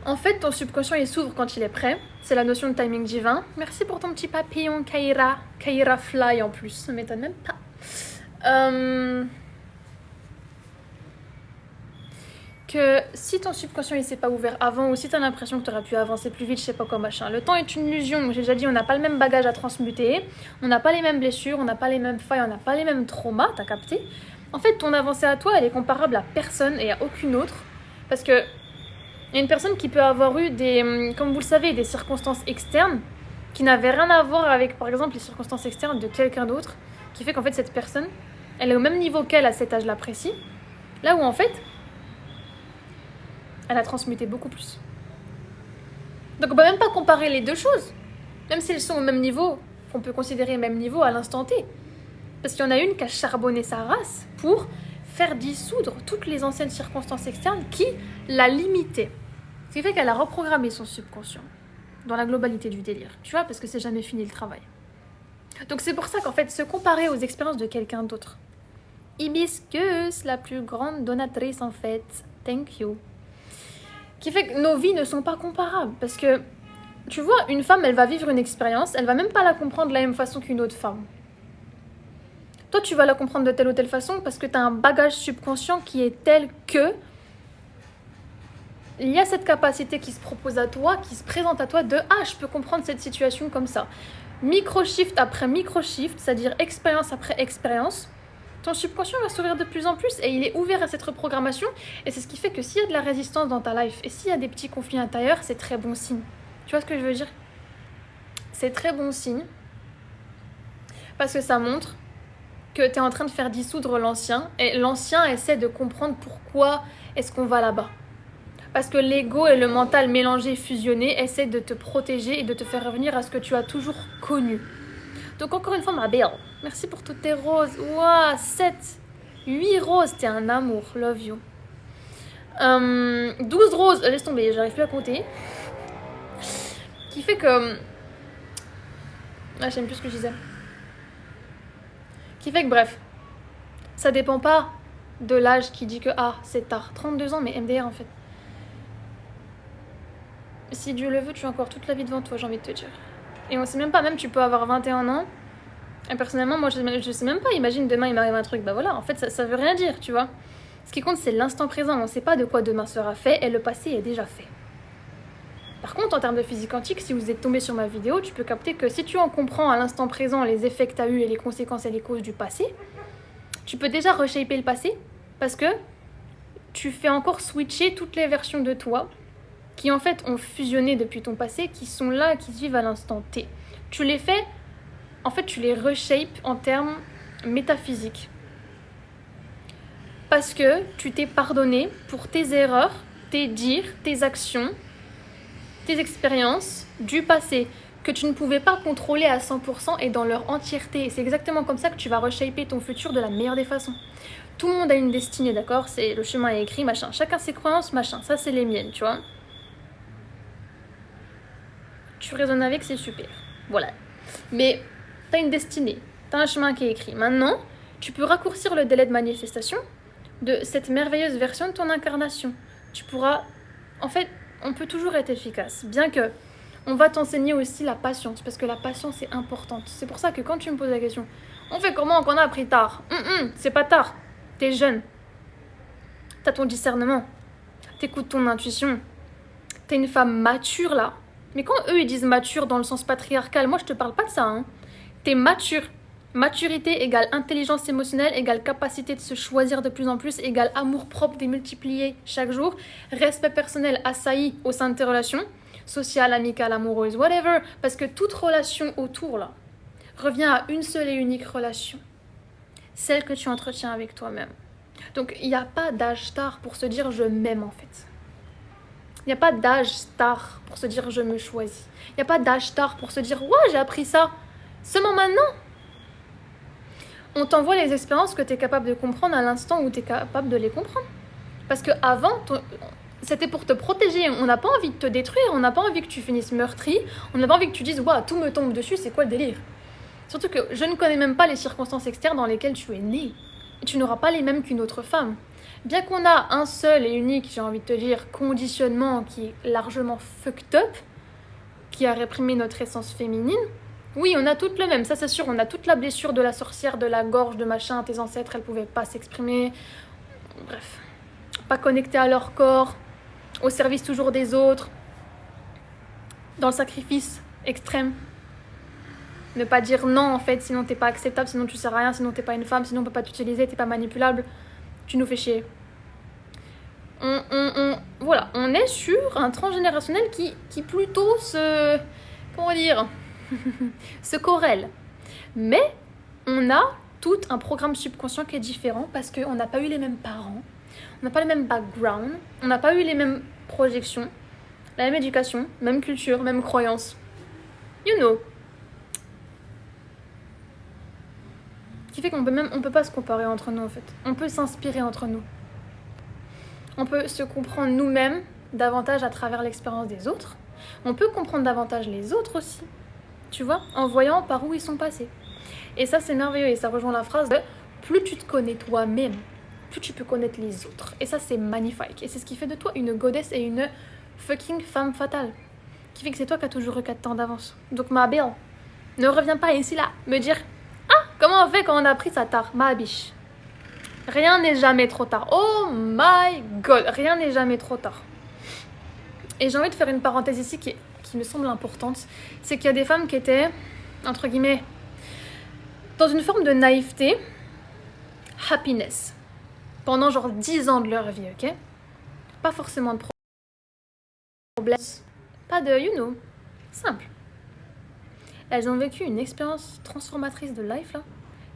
En fait, ton subconscient, il s'ouvre quand il est prêt. C'est la notion de timing divin. Merci pour ton petit papillon, Kaira. Kaira Fly, en plus. Ça m'étonne même pas. Que si ton subconscient, il s'est pas ouvert avant, ou si tu as l'impression que tu aurais pu avancer plus vite, je sais pas quoi, machin. Le temps est une illusion. J'ai déjà dit, on n'a pas le même bagage à transmuter. On n'a pas les mêmes blessures, on n'a pas les mêmes failles, on n'a pas les mêmes traumas, t'as capté? En fait, ton avancée à toi, elle est comparable à personne et à aucune autre. Parce que il y a une personne qui peut avoir eu des, comme vous le savez, des circonstances externes qui n'avaient rien à voir avec, par exemple, les circonstances externes de quelqu'un d'autre, qui fait qu'en fait, cette personne, elle est au même niveau qu'elle à cet âge-là précis, là où en fait, elle a transmuté beaucoup plus. Donc on peut même pas comparer les deux choses, même si elles sont au même niveau, qu'on peut considérer même niveau à l'instant T. Parce qu'il y en a une qui a charbonné sa race pour faire dissoudre toutes les anciennes circonstances externes qui la limitaient. Ce qui fait qu'elle a reprogrammé son subconscient dans la globalité du délire, tu vois, parce que c'est jamais fini le travail. Donc c'est pour ça qu'en fait, se comparer aux expériences de quelqu'un d'autre. Hibiscus, la plus grande donatrice en fait, thank you. Qui fait que nos vies ne sont pas comparables, parce que, tu vois, une femme, elle va vivre une expérience, elle va même pas la comprendre de la même façon qu'une autre femme. Toi, tu vas la comprendre de telle ou telle façon parce que tu as un bagage subconscient qui est tel que il y a cette capacité qui se propose à toi, qui se présente à toi de « Ah, je peux comprendre cette situation comme ça ». Micro-shift après micro-shift, c'est-à-dire expérience après expérience, ton subconscient va s'ouvrir de plus en plus et il est ouvert à cette reprogrammation. Et c'est ce qui fait que s'il y a de la résistance dans ta life et s'il y a des petits conflits intérieurs, c'est très bon signe. Tu vois ce que je veux dire? C'est très bon signe parce que ça montre que tu es en train de faire dissoudre l'ancien et l'ancien essaie de comprendre pourquoi est-ce qu'on va là-bas. Parce que l'ego et le mental mélangé, fusionné, essaient de te protéger et de te faire revenir à ce que tu as toujours connu. Donc encore une fois, ma belle, merci pour toutes tes roses. Ouah, 7, 8 roses, t'es un amour, love you. 12 roses, laisse tomber, j'arrive plus à compter. Qui fait que... Ah, j'aime plus ce que je disais. Qui fait que bref, ça dépend pas de l'âge qui dit que c'est tard. 32 ans, mais MDR en fait. Si Dieu le veut, tu as encore toute la vie devant toi, j'ai envie de te dire. Et on sait même pas, même tu peux avoir 21 ans. Et personnellement, moi je sais même pas, imagine demain il m'arrive un truc, bah voilà, en fait ça veut rien dire, tu vois. Ce qui compte c'est l'instant présent, on sait pas de quoi demain sera fait et le passé est déjà fait. Par contre, en termes de physique quantique, si vous êtes tombé sur ma vidéo, tu peux capter que si tu en comprends à l'instant présent les effets que tu as eu et les conséquences et les causes du passé, tu peux déjà reshaper le passé parce que tu fais encore switcher toutes les versions de toi qui en fait ont fusionné depuis ton passé, qui sont là, qui vivent à l'instant T. Tu les fais, en fait tu les reshapes en termes métaphysiques. Parce que tu t'es pardonné pour tes erreurs, tes dires, tes actions, tes expériences du passé que tu ne pouvais pas contrôler à 100% et dans leur entièreté. Et c'est exactement comme ça que tu vas reshaper ton futur de la meilleure des façons. Tout le monde a une destinée, d'accord? C'est le chemin est écrit, machin. Chacun ses croyances, machin. Ça, c'est les miennes, tu vois. Tu raisonnes avec, c'est super. Voilà. Mais t'as une destinée, t'as un chemin qui est écrit. Maintenant, tu peux raccourcir le délai de manifestation de cette merveilleuse version de ton incarnation. Tu pourras... En fait, on peut toujours être efficace, bien que on va t'enseigner aussi la patience, parce que la patience est importante. C'est pour ça que quand tu me poses la question, on fait comment qu'on a appris tard? C'est pas tard, t'es jeune, t'as ton discernement, t'écoutes ton intuition, t'es une femme mature là. Mais quand eux ils disent mature dans le sens patriarcal, moi je te parle pas de ça, hein. T'es mature. Maturité égale intelligence émotionnelle, égale capacité de se choisir de plus en plus, égale amour propre démultiplié chaque jour, respect personnel assailli au sein de tes relations, sociales, amicales, amoureuses, whatever, parce que toute relation autour là revient à une seule et unique relation, celle que tu entretiens avec toi-même. Donc il n'y a pas d'âge tard pour se dire je m'aime en fait. Il n'y a pas d'âge tard pour se dire je me choisis. Il n'y a pas d'âge tard pour se dire ouais j'ai appris ça seulement maintenant. On t'envoie les expériences que tu es capable de comprendre à l'instant où tu es capable de les comprendre. Parce qu'avant, c'était pour te protéger. On n'a pas envie de te détruire, on n'a pas envie que tu finisses meurtri, on n'a pas envie que tu dises « Waouh, tout me tombe dessus, c'est quoi le délire ?» Surtout que je ne connais même pas les circonstances externes dans lesquelles tu es né. Et tu n'auras pas les mêmes qu'une autre femme. Bien qu'on a un seul et unique, j'ai envie de te dire, conditionnement qui est largement fucked up, qui a réprimé notre essence féminine, oui, on a toutes le même, ça c'est sûr, on a toute la blessure de la sorcière, de la gorge, de machin, tes ancêtres, elles pouvaient pas s'exprimer. Bref, pas connectées à leur corps, au service toujours des autres, dans le sacrifice extrême. Ne pas dire non en fait, sinon t'es pas acceptable, sinon tu sers à rien, sinon t'es pas une femme, sinon on peut pas t'utiliser, t'es pas manipulable, tu nous fais chier. Voilà, on est sur un transgénérationnel qui plutôt se... Comment dire se corrèle. Mais on a tout un programme subconscient qui est différent parce qu'on n'a pas eu les mêmes parents, on n'a pas le même background, on n'a pas eu les mêmes projections, la même éducation, même culture, même croyance. You know. Ce qui fait qu'on peut pas se comparer entre nous en fait. On peut s'inspirer entre nous. On peut se comprendre nous-mêmes davantage à travers l'expérience des autres. On peut comprendre davantage les autres aussi. Tu vois, en voyant par où ils sont passés. Et ça, c'est merveilleux. Et ça rejoint la phrase de plus tu te connais toi-même, plus tu peux connaître les autres. Et ça, c'est magnifique. Et c'est ce qui fait de toi une goddess et une fucking femme fatale. Qui fait que c'est toi qui as toujours eu 4 temps d'avance. Donc, ma belle, ne reviens pas ici là me dire ah, comment on fait quand on a pris ça tard, ma biche. Rien n'est jamais trop tard. Oh my god, rien n'est jamais trop tard. Et j'ai envie de faire une parenthèse ici qui me semble importante, c'est qu'il y a des femmes qui étaient, entre guillemets, dans une forme de naïveté, happiness, pendant genre 10 ans de leur vie, ok? Pas forcément de problème, pas de, you know, simple. Elles ont vécu une expérience transformatrice de life, là,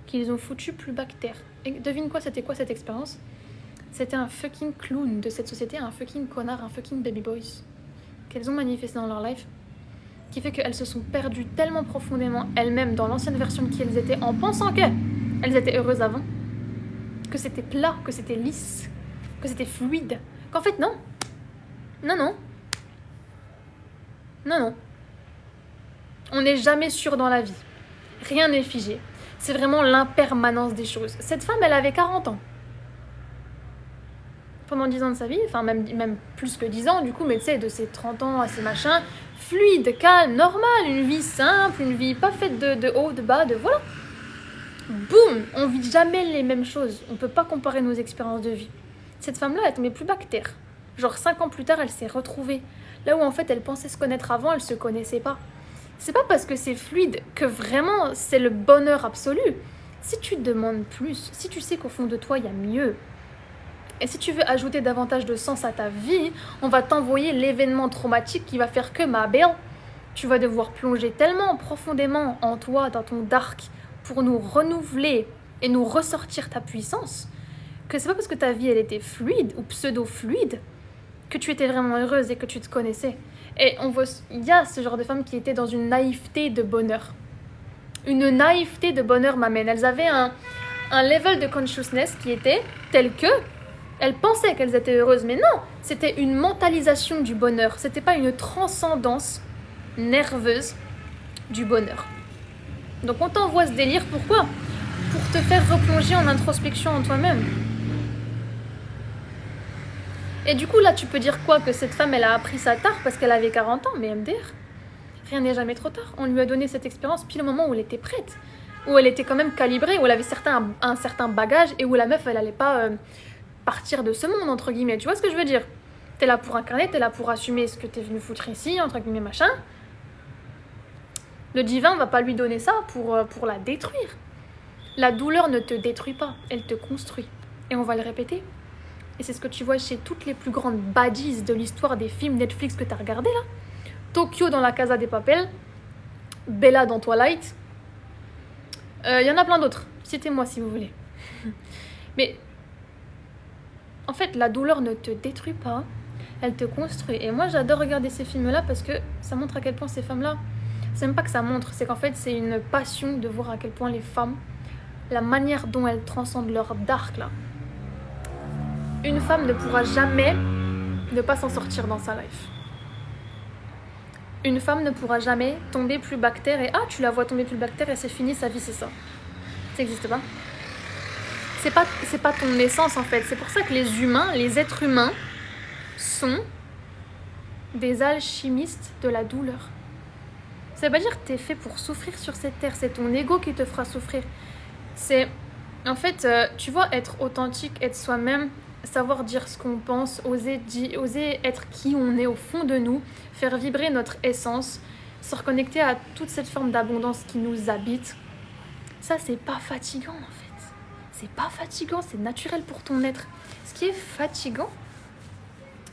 qu'ils ont foutu plus bas que terre. Et devine quoi, c'était quoi cette expérience? C'était un fucking clown de cette société, un fucking connard, un fucking baby boys. Qu'elles ont manifesté dans leur life, qui fait qu'elles se sont perdues tellement profondément elles-mêmes dans l'ancienne version de qui elles étaient, en pensant qu'elles étaient heureuses avant, que c'était plat, que c'était lisse, que c'était fluide, qu'en fait non. Non. On n'est jamais sûr dans la vie. Rien n'est figé. C'est vraiment l'impermanence des choses. Cette femme, elle avait 40 ans. Pendant 10 ans de sa vie, enfin même plus que 10 ans du coup, mais tu sais, de ses 30 ans à ses machins, fluide, calme, normal, une vie simple, une vie pas faite de haut, de bas, de voilà. Boum, on vit jamais les mêmes choses. On peut pas comparer nos expériences de vie. Cette femme-là, elle tombait plus bactère. Genre 5 ans plus tard, elle s'est retrouvée. Là où en fait, elle pensait se connaître avant, elle se connaissait pas. C'est pas parce que c'est fluide que vraiment c'est le bonheur absolu. Si tu demandes plus, si tu sais qu'au fond de toi, il y a mieux, et si tu veux ajouter davantage de sens à ta vie, on va t'envoyer l'événement traumatique qui va faire que, ma belle, tu vas devoir plonger tellement profondément en toi, dans ton dark, pour nous renouveler et nous ressortir ta puissance, que c'est pas parce que ta vie elle était fluide ou pseudo-fluide que tu étais vraiment heureuse et que tu te connaissais. Et il y a ce genre de femmes qui étaient dans une naïveté de bonheur. Une naïveté de bonheur m'amène. Elles avaient un level de consciousness qui était tel que elles pensaient qu'elles étaient heureuses, mais non, c'était une mentalisation du bonheur. C'était pas une transcendance nerveuse du bonheur. Donc on t'envoie ce délire, pourquoi ? Pour te faire replonger en introspection en toi-même. Et du coup là tu peux dire quoi ? Que cette femme elle a appris ça tard parce qu'elle avait 40 ans, mais MDR, rien n'est jamais trop tard. On lui a donné cette expérience pile au moment où elle était prête, où elle était quand même calibrée, où elle avait un certain bagage et où la meuf elle allait pas partir de ce monde entre guillemets, tu vois ce que je veux dire ? T'es là pour incarner, t'es là pour assumer ce que t'es venu foutre ici, entre guillemets machin. Le divin va pas lui donner ça pour la détruire. La douleur ne te détruit pas, elle te construit. Et on va le répéter. Et c'est ce que tu vois chez toutes les plus grandes baddies de l'histoire des films Netflix que t'as regardé là. Tokyo dans la Casa de Papel, Bella dans Twilight. Y en a plein d'autres. Citez-moi si vous voulez. Mais en fait, la douleur ne te détruit pas, elle te construit. Et moi, j'adore regarder ces films-là parce que ça montre à quel point ces femmes-là... C'est même pas que ça montre, c'est qu'en fait, c'est une passion de voir à quel point les femmes, la manière dont elles transcendent leur dark, là. Une femme ne pourra jamais ne pas s'en sortir dans sa life. Une femme ne pourra jamais tomber plus bactère et tu la vois tomber plus bactère et c'est fini, sa vie, c'est ça. Ça n'existe pas. C'est pas ton essence en fait. C'est pour ça que les humains, les êtres humains, sont des alchimistes de la douleur. Ça veut pas dire que t'es fait pour souffrir sur cette terre. C'est ton ego qui te fera souffrir. C'est, en fait, tu vois, être authentique, être soi-même, savoir dire ce qu'on pense, oser être qui on est au fond de nous, faire vibrer notre essence, se reconnecter à toute cette forme d'abondance qui nous habite. Ça, c'est pas fatigant en fait. C'est pas fatigant, c'est naturel pour ton être. Ce qui est fatigant,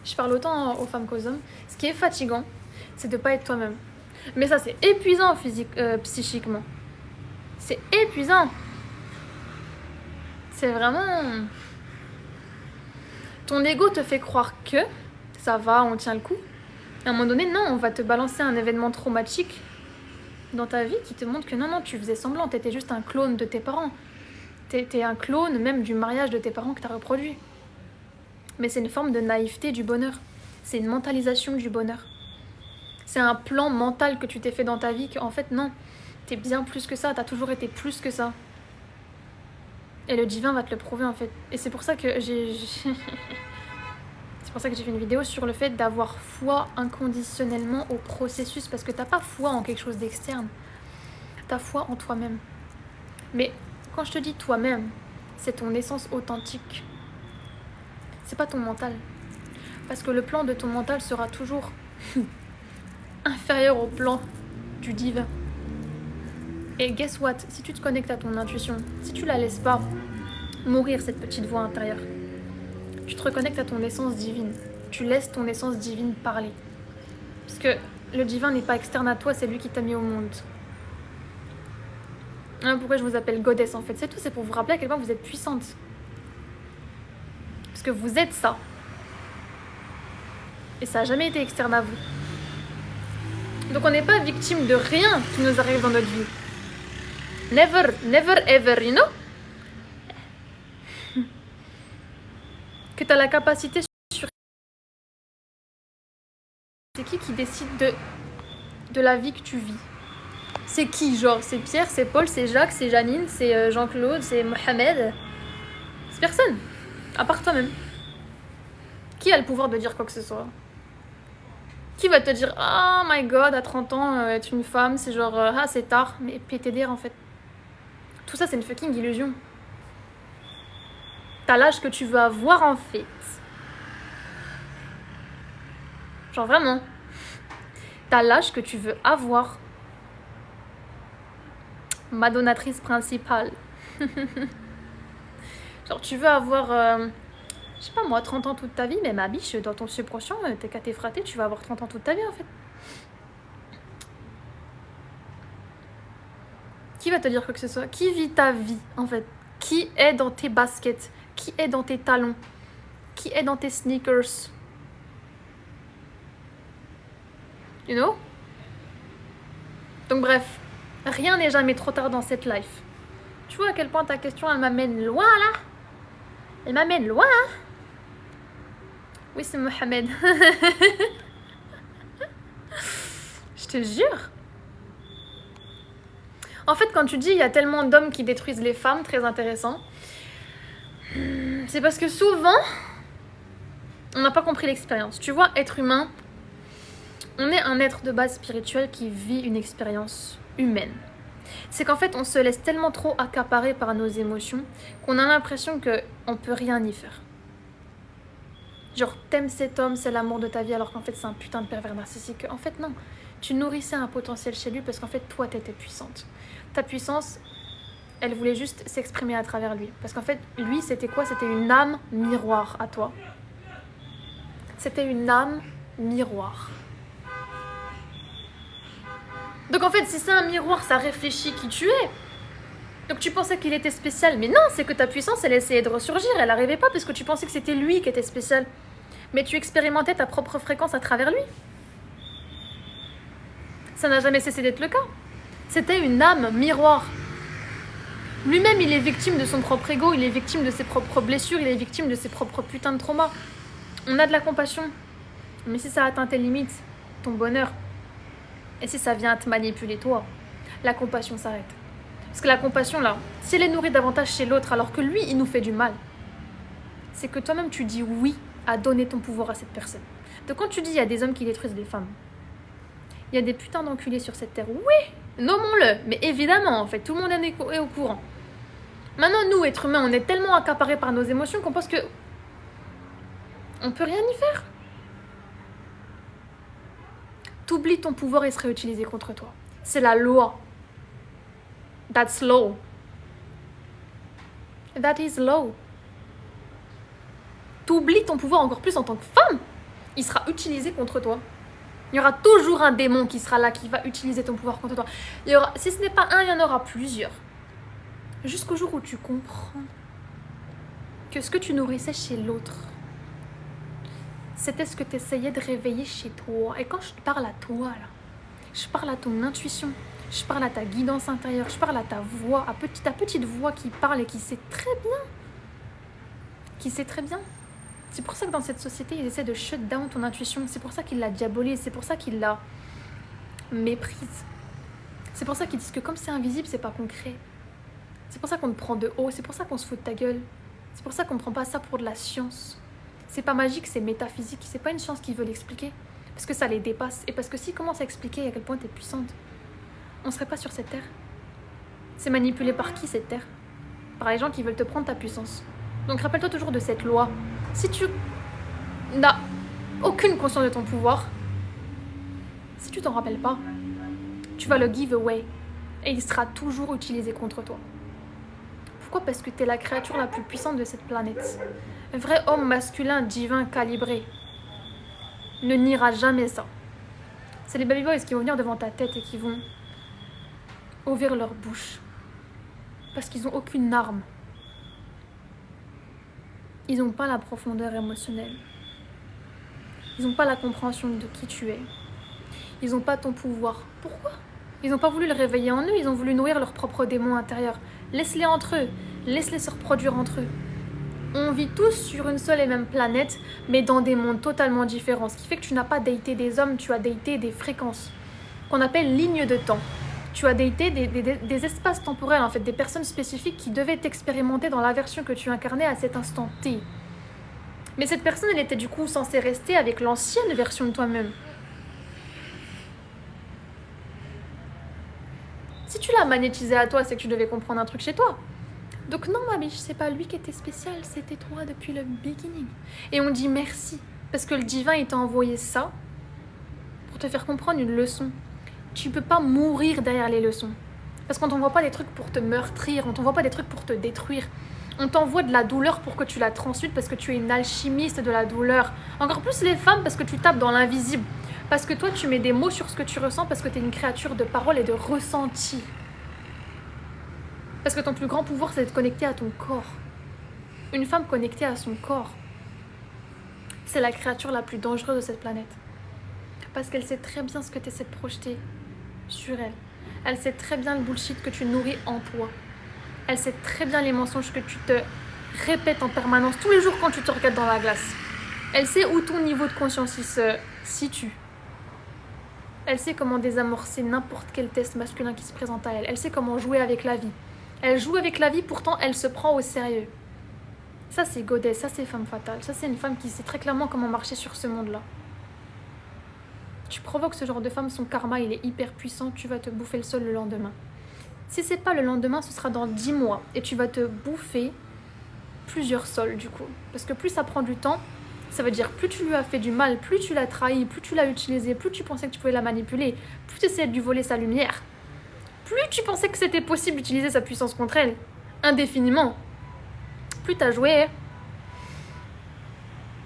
je parle autant aux femmes qu'aux hommes, ce qui est fatigant, c'est de pas être toi-même. Mais ça, c'est épuisant psychiquement. C'est épuisant. C'est vraiment... Ton ego te fait croire que ça va, on tient le coup. À un moment donné, non, on va te balancer un événement traumatique dans ta vie qui te montre que non, tu faisais semblant, t'étais juste un clone de tes parents. T'es un clone même du mariage de tes parents que t'as reproduit. Mais c'est une forme de naïveté du bonheur. C'est une mentalisation du bonheur. C'est un plan mental que tu t'es fait dans ta vie qu'en fait, non, t'es bien plus que ça, t'as toujours été plus que ça. Et le divin va te le prouver en fait. Et c'est pour ça que c'est pour ça que j'ai fait une vidéo sur le fait d'avoir foi inconditionnellement au processus. Parce que t'as pas foi en quelque chose d'externe. T'as foi en toi-même. Mais quand je te dis toi-même, c'est ton essence authentique. C'est pas ton mental. Parce que le plan de ton mental sera toujours inférieur au plan du divin. Et guess what? Si tu te connectes à ton intuition, si tu la laisses pas mourir cette petite voix intérieure, tu te reconnectes à ton essence divine. Tu laisses ton essence divine parler. Parce que le divin n'est pas externe à toi, c'est lui qui t'a mis au monde. Pourquoi je vous appelle goddess en fait? C'est tout, c'est pour vous rappeler à quel point vous êtes puissante. Parce que vous êtes ça. Et ça n'a jamais été externe à vous. Donc on n'est pas victime de rien qui nous arrive dans notre vie. Never, never ever, you know? Que tu as la capacité sur... C'est qui décide de la vie que tu vis? C'est qui, genre? C'est Pierre, c'est Paul, c'est Jacques, c'est Janine, c'est Jean-Claude, c'est Mohamed. C'est personne. À part toi-même. Qui a le pouvoir de dire quoi que ce soit? Qui va te dire oh my god, à 30 ans, être une femme, c'est genre ah, c'est tard. Mais PTDR en fait. Tout ça, c'est une fucking illusion. T'as l'âge que tu veux avoir en fait. Genre vraiment. T'as l'âge que tu veux avoir. Ma donatrice principale. Genre tu veux avoir, je sais pas moi, 30 ans toute ta vie, mais ma biche, dans ton subconscient, t'es qu'à t'effrater, tu vas avoir 30 ans toute ta vie en fait. Qui va te dire quoi que ce soit? Qui vit ta vie en fait? Qui est dans tes baskets? Qui est dans tes talons? Qui est dans tes sneakers? You know? Donc bref, rien n'est jamais trop tard dans cette life. Tu vois à quel point ta question, elle m'amène loin là? Elle m'amène loin. Oui, c'est Mohamed. Je te jure. En fait, quand tu dis il y a tellement d'hommes qui détruisent les femmes, très intéressant, c'est parce que souvent, on n'a pas compris l'expérience. Tu vois, être humain, on est un être de base spirituel qui vit une expérience humaine. C'est qu'en fait, on se laisse tellement trop accaparer par nos émotions qu'on a l'impression qu'on ne peut rien y faire. Genre, t'aimes cet homme, c'est l'amour de ta vie, alors qu'en fait, c'est un putain de pervers narcissique. En fait, non. Tu nourrissais un potentiel chez lui parce qu'en fait, toi, t'étais puissante. Ta puissance, elle voulait juste s'exprimer à travers lui. Parce qu'en fait, lui, c'était quoi? C'était une âme miroir à toi. C'était une âme miroir. Donc en fait, si c'est un miroir, ça réfléchit qui tu es. Donc tu pensais qu'il était spécial, mais non, c'est que ta puissance, elle essayait de ressurgir, elle n'arrivait pas parce que tu pensais que c'était lui qui était spécial. Mais tu expérimentais ta propre fréquence à travers lui. Ça n'a jamais cessé d'être le cas. C'était une âme miroir. Lui-même, il est victime de son propre ego, il est victime de ses propres blessures, il est victime de ses propres putains de traumas. On a de la compassion. Mais si ça atteint tes limites, ton bonheur, et si ça vient te manipuler toi, la compassion s'arrête. Parce que la compassion, là, si elle est nourrie davantage chez l'autre alors que lui, il nous fait du mal, c'est que toi-même, tu dis oui à donner ton pouvoir à cette personne. Donc quand tu dis il y a des hommes qui détruisent les femmes, il y a des putains d'enculés sur cette terre. Oui, nommons-le. Mais évidemment, en fait, tout le monde est au courant. Maintenant, nous, êtres humains, on est tellement accaparés par nos émotions qu'on pense que on peut rien y faire. T'oublies ton pouvoir, il serait utilisé contre toi. C'est la loi. That's law. That is law. T'oublies ton pouvoir encore plus en tant que femme. Il sera utilisé contre toi. Il y aura toujours un démon qui sera là, qui va utiliser ton pouvoir contre toi. Il y aura, si ce n'est pas un, il y en aura plusieurs. Jusqu'au jour où tu comprends que ce que tu nourrissais chez l'autre, c'était ce que tu essayais de réveiller chez toi. Et quand je parle à toi, là, je parle à ton intuition, je parle à ta guidance intérieure, je parle à ta voix, à ta petite voix qui parle et qui sait très bien. Qui sait très bien. C'est pour ça que dans cette société, ils essaient de shut down ton intuition. C'est pour ça qu'ils la diabolisent. C'est pour ça qu'ils la méprisent. C'est pour ça qu'ils disent que comme c'est invisible, c'est pas concret. C'est pour ça qu'on te prend de haut. C'est pour ça qu'on se fout de ta gueule. C'est pour ça qu'on ne prend pas ça pour de la science. C'est pas magique, c'est métaphysique. C'est pas une science qu'ils veulent expliquer. Parce que ça les dépasse. Et parce que s'ils commencent à expliquer à quel point t'es puissante, on serait pas sur cette terre. C'est manipulé par qui cette terre? Par les gens qui veulent te prendre ta puissance. Donc rappelle-toi toujours de cette loi. Si tu n'as aucune conscience de ton pouvoir, si tu t'en rappelles pas, tu vas le give away et il sera toujours utilisé contre toi. Pourquoi? Parce que tu es la créature la plus puissante de cette planète. Un vrai homme masculin, divin, calibré ne niera jamais ça. C'est les baby boys qui vont venir devant ta tête et qui vont ouvrir leur bouche parce qu'ils n'ont aucune arme. Ils n'ont pas la profondeur émotionnelle. Ils n'ont pas la compréhension de qui tu es. Ils n'ont pas ton pouvoir. Pourquoi? Ils n'ont pas voulu le réveiller en eux, ils ont voulu nourrir leur propre démon intérieur. Laisse-les entre eux, laisse-les se reproduire entre eux. On vit tous sur une seule et même planète, mais dans des mondes totalement différents. Ce qui fait que tu n'as pas daté des hommes, tu as daté des fréquences, qu'on appelle lignes de temps. Tu as daté des espaces temporels, en fait, des personnes spécifiques qui devaient t'expérimenter dans la version que tu incarnais à cet instant T. Mais cette personne, elle était du coup censée rester avec l'ancienne version de toi-même. Si tu l'as magnétisé à toi, c'est que tu devais comprendre un truc chez toi. Donc non, ma biche, c'est pas lui qui était spécial, c'était toi depuis le beginning. Et on dit merci, parce que le divin, il t'a envoyé ça pour te faire comprendre une leçon. Tu peux pas mourir derrière les leçons. Parce qu'on t'envoie pas des trucs pour te meurtrir, on t'envoie pas des trucs pour te détruire. On t'envoie de la douleur pour que tu la transmutes parce que tu es une alchimiste de la douleur. Encore plus les femmes parce que tu tapes dans l'invisible. Parce que toi, tu mets des mots sur ce que tu ressens parce que tu es une créature de parole et de ressenti. Parce que ton plus grand pouvoir, c'est de te connecter à ton corps. Une femme connectée à son corps, c'est la créature la plus dangereuse de cette planète. Parce qu'elle sait très bien ce que tu essaies de projeter sur elle. Elle sait très bien le bullshit que tu nourris en toi. Elle sait très bien les mensonges que tu te répètes en permanence tous les jours quand tu te regardes dans la glace. Elle sait où ton niveau de conscience il se situe. Elle sait comment désamorcer n'importe quel test masculin qui se présente à elle. Elle sait comment jouer avec la vie. Elle joue avec la vie, pourtant elle se prend au sérieux. Ça c'est goddess, ça c'est femme fatale. Ça c'est une femme qui sait très clairement comment marcher sur ce monde-là. Tu provoques ce genre de femme, son karma il est hyper puissant, tu vas te bouffer le sol le lendemain. Si c'est pas le lendemain, ce sera dans 10 mois. Et tu vas te bouffer plusieurs sols du coup. Parce que plus ça prend du temps, ça veut dire plus tu lui as fait du mal, plus tu l'as trahi, plus tu l'as utilisé, plus tu pensais que tu pouvais la manipuler, plus tu essayais de lui voler sa lumière, plus tu pensais que c'était possible d'utiliser sa puissance contre elle, indéfiniment. Plus t'as joué,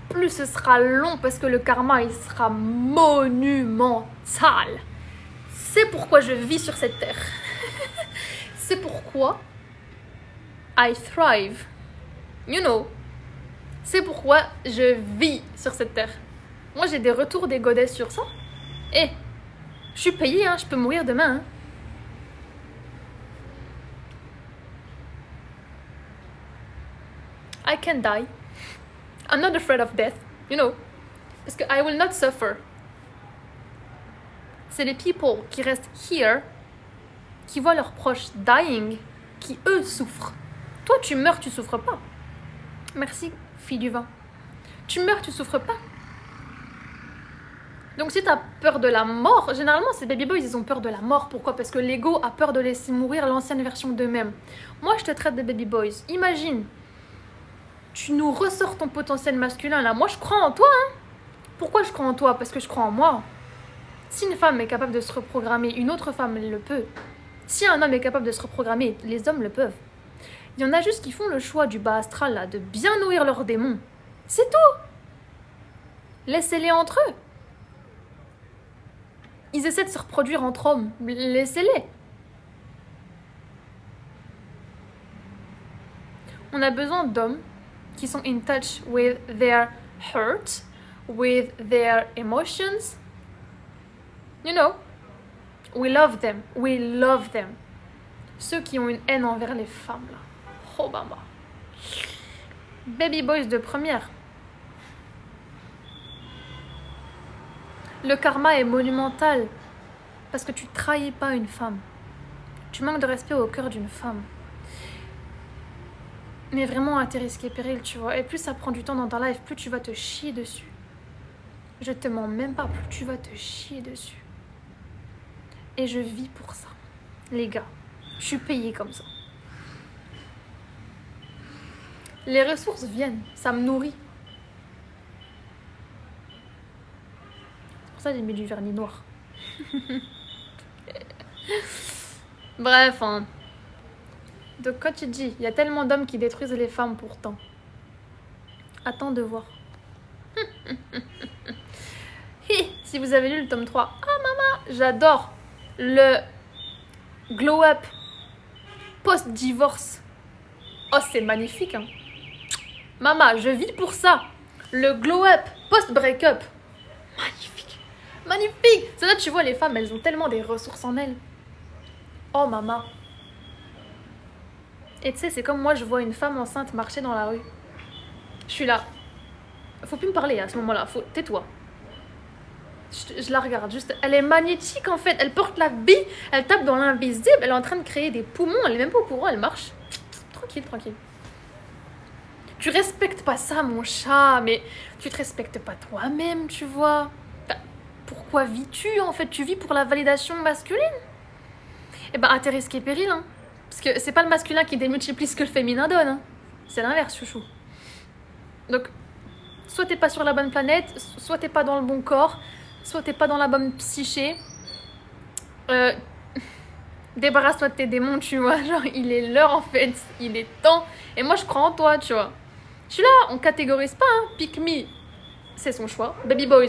plus ce sera long parce que le karma il sera monumental. C'est pourquoi je vis sur cette terre. C'est pourquoi I thrive. You know. C'est pourquoi je vis sur cette terre. Moi, j'ai des retours des goddesses sur ça. Et je suis payée, hein, je peux mourir demain. Hein. I can die. I'm not afraid of death, you know. Parce que I will not suffer. C'est les people qui restent here, qui voient leurs proches dying, qui eux souffrent. Toi, tu meurs, tu souffres pas. Merci, fille du vin. Tu meurs, tu souffres pas. Donc si t'as peur de la mort, généralement ces baby boys ils ont peur de la mort. Pourquoi? Parce que l'ego a peur de laisser mourir l'ancienne version d'eux-mêmes. Moi je te traite de baby boys. Imagine, tu nous ressors ton potentiel masculin là. Moi je crois en toi. Hein. Pourquoi je crois en toi? Parce que je crois en moi. Si une femme est capable de se reprogrammer, une autre femme elle le peut. Si un homme est capable de se reprogrammer, les hommes le peuvent. Il y en a juste qui font le choix du bas astral là, de bien nourrir leurs démons. C'est tout. Laissez-les entre eux. Ils essaient de se reproduire entre hommes. Laissez-les. On a besoin d'hommes qui sont in touch with their hurt, with their emotions. You know, we love them. We love them. Ceux qui ont une haine envers les femmes, là. Oh, maman. Baby boys de première. Le karma est monumental parce que tu trahis pas une femme. Tu manques de respect au cœur d'une femme. Mais vraiment à tes risques et périls, tu vois. Et plus ça prend du temps dans ta life, plus tu vas te chier dessus. Je te mens même pas, plus tu vas te chier dessus. Et je vis pour ça. Les gars, je suis payée comme ça. Les ressources viennent, ça me nourrit. C'est pour ça que j'ai mis du vernis noir. Bref, hein. Donc quand tu dis, il y a tellement d'hommes qui détruisent les femmes pourtant. Attends de voir. Si vous avez lu le tome 3, ah maman, j'adore le glow up post-divorce. Oh, c'est magnifique, hein. Maman, je vis pour ça. Le glow up post-break-up. Magnifique. Magnifique. C'est là, tu vois, les femmes, elles ont tellement des ressources en elles. Oh, maman. Et tu sais, c'est comme moi, je vois une femme enceinte marcher dans la rue. Je suis là. Faut plus me parler à ce moment-là. Tais-toi. Je la regarde juste. Elle est magnétique en fait. Elle porte la bille. Elle tape dans l'invisible. Elle est en train de créer des poumons. Elle est même pas au courant. Elle marche. Tranquille, tranquille. Tu respectes pas ça, mon chat. Mais tu te respectes pas toi-même, tu vois. Pourquoi vis-tu en fait? Tu vis pour la validation masculine? Eh ben, à tes risques et périls. Hein. Parce que c'est pas le masculin qui démultiplie ce que le féminin donne. Hein. C'est l'inverse, chouchou. Donc, soit t'es pas sur la bonne planète, soit t'es pas dans le bon corps, soit t'es pas dans la bonne psyché. Débarrasse-toi de tes démons, tu vois. Genre, il est l'heure en fait. Il est temps. Et moi, je crois en toi, tu vois. Je suis là, on catégorise pas. Hein. Pick me, c'est son choix. Baby boys,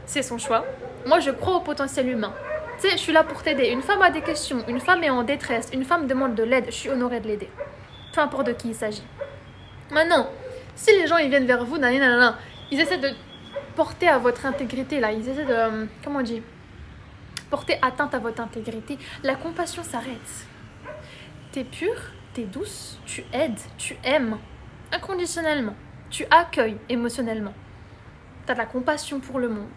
c'est son choix. Moi, je crois au potentiel humain. Tu sais, je suis là pour t'aider. Une femme a des questions. Une femme est en détresse. Une femme demande de l'aide. Je suis honorée de l'aider. Peu importe de qui il s'agit. Maintenant, si les gens ils viennent vers vous, nanana, ils essaient de porter à votre intégrité, là. Ils essaient de... Comment on dit? Porter atteinte à votre intégrité. La compassion s'arrête. T'es pure, t'es douce, tu aides, tu aimes. Inconditionnellement. Tu accueilles émotionnellement. T'as de la compassion pour le monde.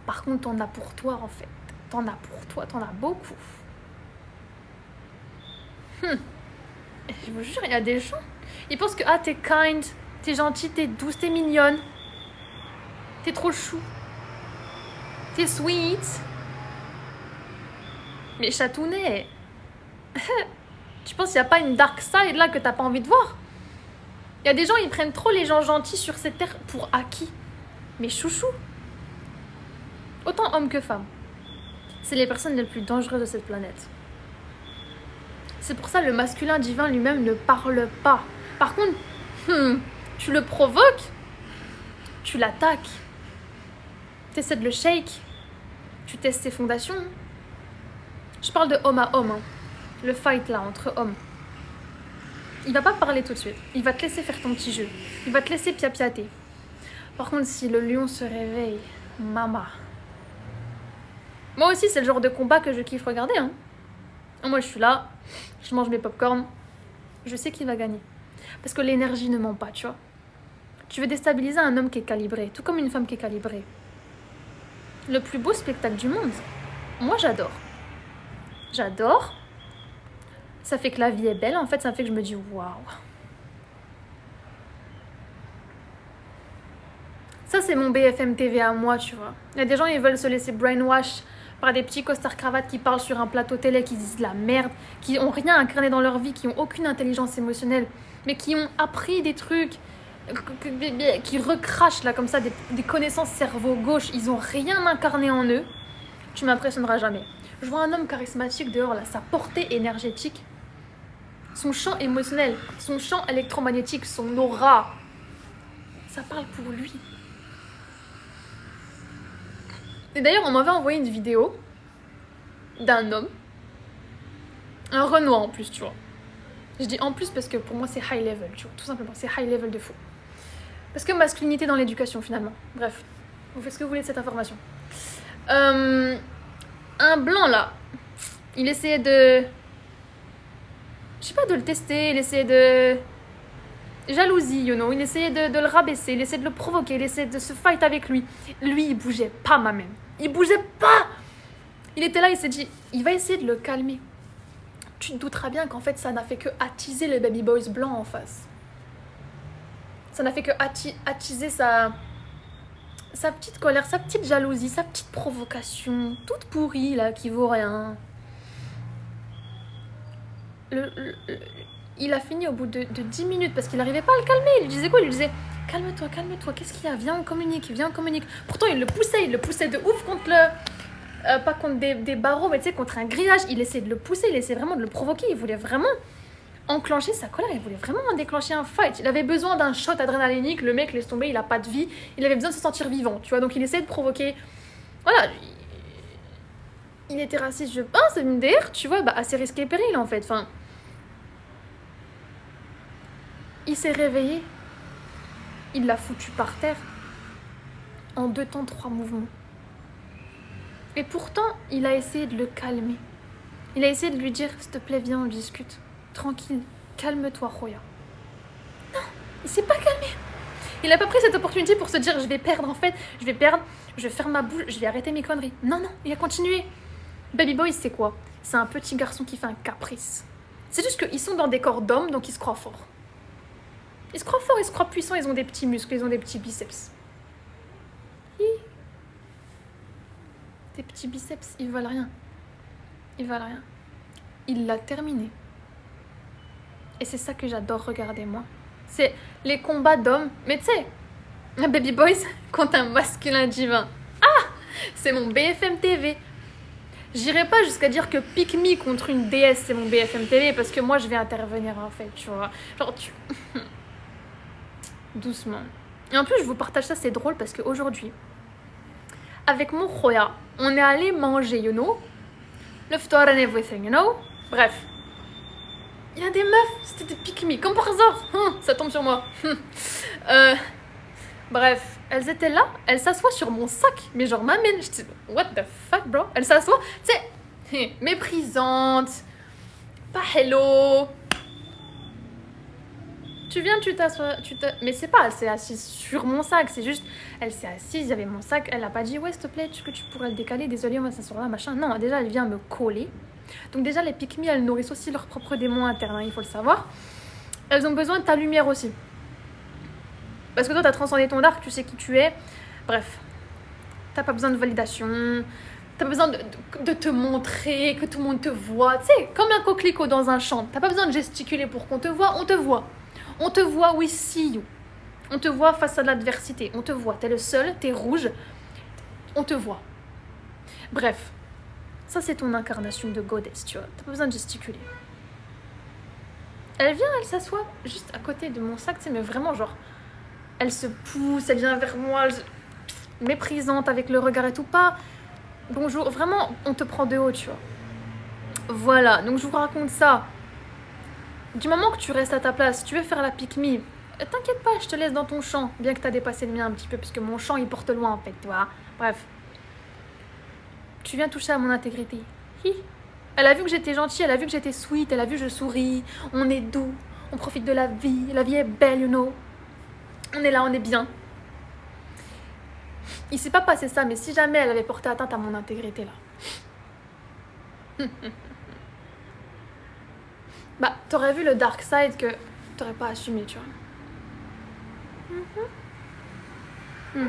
Par contre, t'en as pour toi, en fait. T'en as pour toi, t'en as beaucoup. Je vous jure, il y a des gens, ils pensent que t'es kind, t'es gentille, t'es douce, t'es mignonne. T'es trop chou. T'es sweet. Mais chatounet. Tu penses qu'il n'y a pas une dark side là que t'as pas envie de voir? Il y a des gens, ils prennent trop les gens gentils sur cette terre pour acquis. Mais chouchou. Autant hommes que femmes. C'est les personnes les plus dangereuses de cette planète. C'est pour ça le masculin divin lui-même ne parle pas. Par contre, tu le provoques, tu l'attaques, tu essaies de le shake, tu testes ses fondations. Je parle de homme à homme, hein. Le fight là, entre hommes. Il va pas parler tout de suite, il va te laisser faire ton petit jeu, il va te laisser piapiater. Par contre, si le lion se réveille, mama. Moi aussi, c'est le genre de combat que je kiffe regarder, hein. Moi, je suis là, je mange mes popcorn, je sais qu'il va gagner. Parce que l'énergie ne ment pas, tu vois. Tu veux déstabiliser un homme qui est calibré, tout comme une femme qui est calibrée. Le plus beau spectacle du monde. Moi, j'adore. J'adore. Ça fait que la vie est belle, en fait, ça fait que je me dis waouh. Ça, c'est mon BFM TV à moi, tu vois. Il y a des gens, ils veulent se laisser brainwash par des petits costards cravates qui parlent sur un plateau télé, qui disent de la merde, qui ont rien incarné dans leur vie, qui ont aucune intelligence émotionnelle, mais qui ont appris des trucs, qui recrachent là comme ça des connaissances cerveau gauche. Ils ont rien incarné en eux. Tu m'impressionneras jamais. Je vois un homme charismatique dehors là, sa portée énergétique, son champ émotionnel, son champ électromagnétique, son aura, ça parle pour lui. Et d'ailleurs, on m'avait envoyé une vidéo d'un homme, un Renoir en plus, tu vois. Je dis en plus parce que pour moi c'est high level, tu vois, tout simplement, c'est high level de fou. Parce que masculinité dans l'éducation finalement. Bref, vous faites ce que vous voulez de cette information. Un blanc là, il essayait de... Je sais pas, de le tester, il essayait de... Jalousie, you know, il essayait de le rabaisser, il essayait de le provoquer, il essayait de se fight avec lui. Lui, il bougeait pas, ma mère. Il bougeait pas. Il était là, il s'est dit, il va essayer de le calmer. Tu te douteras bien qu'en fait, ça n'a fait que attiser les baby boys blancs en face. Ça n'a fait que attiser sa petite colère, sa petite jalousie, sa petite provocation, toute pourrie, là, qui vaut rien. Il a fini au bout de 10 minutes parce qu'il n'arrivait pas à le calmer. Il lui disait quoi? Il lui disait calme-toi, calme-toi, qu'est-ce qu'il y a? Viens, on communique. Pourtant, il le poussait de ouf contre le... pas contre des barreaux, mais tu sais, contre un grillage. Il essayait de le pousser, il essayait vraiment de le provoquer. Il voulait vraiment enclencher sa colère, il voulait vraiment déclencher un fight. Il avait besoin d'un shot adrénalinique. Le mec laisse tomber, il a pas de vie. Il avait besoin de se sentir vivant, tu vois. Donc, il essayait de provoquer... Voilà. Il était raciste, je pense, MDR, tu vois, assez risqué et péril, en fait. Enfin... Il s'est réveillé, il l'a foutu par terre, en 2 temps, 3 mouvements. Et pourtant, il a essayé de le calmer. Il a essayé de lui dire, s'il te plaît, viens, on discute. Tranquille, calme-toi, Roya. Non, il s'est pas calmé. Il n'a pas pris cette opportunité pour se dire, je vais perdre, en fait, je vais perdre. Je ferme ma bouche, je vais arrêter mes conneries. Non, non, il a continué. Baby boy, c'est quoi? C'est un petit garçon qui fait un caprice. C'est juste qu'ils sont dans des corps d'hommes, donc ils se croient forts. Ils se croient forts, ils se croient puissants, ils ont des petits muscles, ils ont des petits biceps. Tes petits biceps, ils valent rien. Ils valent rien. Il l'a terminé. Et c'est ça que j'adore regarder, moi. C'est les combats d'hommes. Mais tu sais, Baby Boys contre un masculin divin. Ah, c'est mon BFM TV. J'irai pas jusqu'à dire que Pick Me contre une déesse, c'est mon BFM TV, parce que moi, je vais intervenir, en fait, tu vois. Genre, doucement. Et en plus, je vous partage ça, c'est drôle, parce qu'aujourd'hui, avec mon Khoya, on est allé manger, you know, le ftoir and everything, you know. Bref. Il y a des meufs, c'était des Pick Me, comme par hasard. Ça tombe sur moi. Bref, elles étaient là, elles s'assoient sur mon sac, mais genre m'amène, je dis what the fuck bro, elles s'assoient, tu sais, méprisante, pas hello. Tu viens, tu t'assois, mais c'est pas, elle s'est assise sur mon sac, c'est juste, elle s'est assise, il y avait mon sac, elle a pas dit ouais s'il te plaît, est-ce que tu pourrais le décaler, désolé on va s'asseoir là, machin. Non, déjà elle vient me coller. Donc déjà les Pick Me, elles nourrissent aussi leur propre démon interne, hein, il faut le savoir. Elles ont besoin de ta lumière aussi. Parce que toi, t'as transcendé ton arc, tu sais qui tu es. Bref, t'as pas besoin de validation. T'as pas besoin de te montrer, que tout le monde te voit. Tu sais, comme un coquelicot dans un champ. T'as pas besoin de gesticuler pour qu'on te voit, on te voit. On te voit, we see you. On te voit face à l'adversité. On te voit, t'es le seul, t'es rouge. On te voit. Bref, ça c'est ton incarnation de goddess, tu vois. T'as pas besoin de gesticuler. Elle vient, elle s'assoit juste à côté de mon sac, tu sais, mais vraiment genre... Elle se pousse, elle vient vers moi, méprisante avec le regard et tout. Pas bonjour, vraiment, on te prend de haut, tu vois. Voilà, donc je vous raconte ça. Du moment que tu restes à ta place, tu veux faire la Pick Me, t'inquiète pas, je te laisse dans ton champ. Bien que t'as dépassé le mien un petit peu, puisque mon champ il porte loin en fait, tu vois. Bref. Tu viens toucher à mon intégrité. Elle a vu que j'étais gentille, elle a vu que j'étais sweet, elle a vu que je souris. On est doux, on profite de la vie est belle, you know. On est là, on est bien. Il s'est pas passé ça, mais si jamais elle avait porté atteinte à mon intégrité là. Bah, t'aurais vu le dark side que t'aurais pas assumé, tu vois.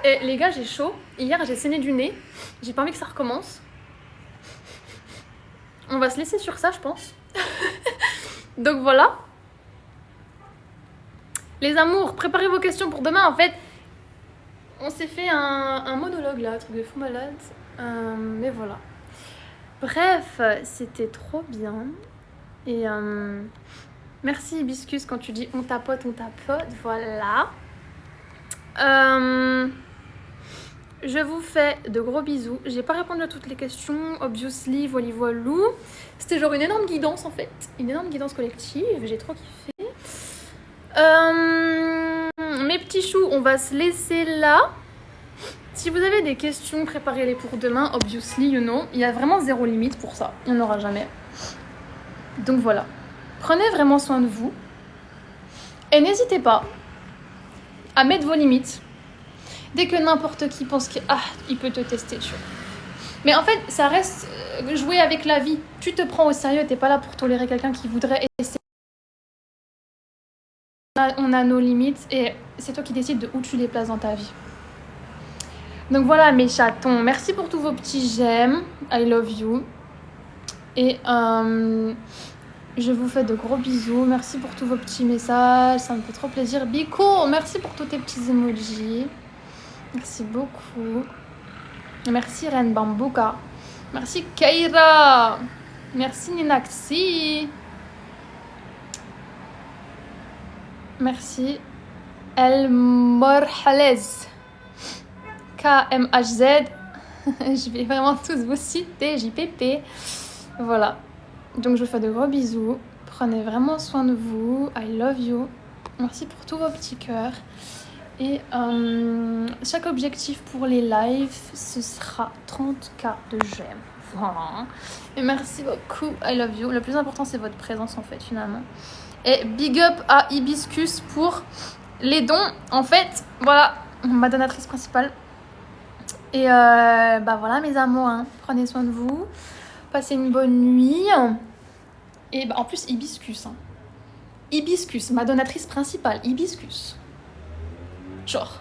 Et les gars, j'ai chaud. Hier, j'ai saigné du nez. J'ai pas envie que ça recommence. On va se laisser sur ça, je pense. Donc voilà. Les amours, préparez vos questions pour demain. En fait, on s'est fait un monologue là, un truc de fou malade. Mais voilà. Bref, c'était trop bien. Et merci Hibiscus quand tu dis on tapote, voilà. Je vous fais de gros bisous. J'ai pas répondu à toutes les questions, obviously, voilou. C'était genre une énorme guidance en fait. Une énorme guidance collective, j'ai trop kiffé. Mes petits choux, on va se laisser là. Si vous avez des questions, préparez-les pour demain, obviously, you know. Il y a vraiment zéro limite pour ça, il n'y en aura jamais. Donc voilà. Prenez vraiment soin de vous. Et n'hésitez pas à mettre vos limites. Dès que n'importe qui pense qu'il peut te tester, tu vois. Mais en fait, ça reste jouer avec la vie. Tu te prends au sérieux, t'es pas là pour tolérer quelqu'un qui voudrait essayer. On a nos limites et c'est toi qui décides de où tu les places dans ta vie. Donc voilà mes chatons, merci pour tous vos petits j'aime. I love you. Et je vous fais de gros bisous. Merci pour tous vos petits messages, ça me fait trop plaisir. Biko, merci pour tous tes petits emojis. Merci beaucoup. Merci Ren Bambuka. Merci Keira. Merci Ninaxi. Merci El Morhalez. KMHZ. Je vais vraiment tous vous citer. JPP. Voilà. Donc je vous fais de gros bisous. Prenez vraiment soin de vous. I love you. Merci pour tous vos petits cœurs. Et chaque objectif pour les lives, ce sera 30K de j'aime. Voilà. Et merci beaucoup. I love you. Le plus important, c'est votre présence en fait, finalement. Et big up à Hibiscus pour les dons, en fait, voilà, ma donatrice principale. Et bah voilà mes amours, hein. Prenez soin de vous, passez une bonne nuit. Et bah en plus Hibiscus, hein. Hibiscus, ma donatrice principale, Hibiscus. Genre,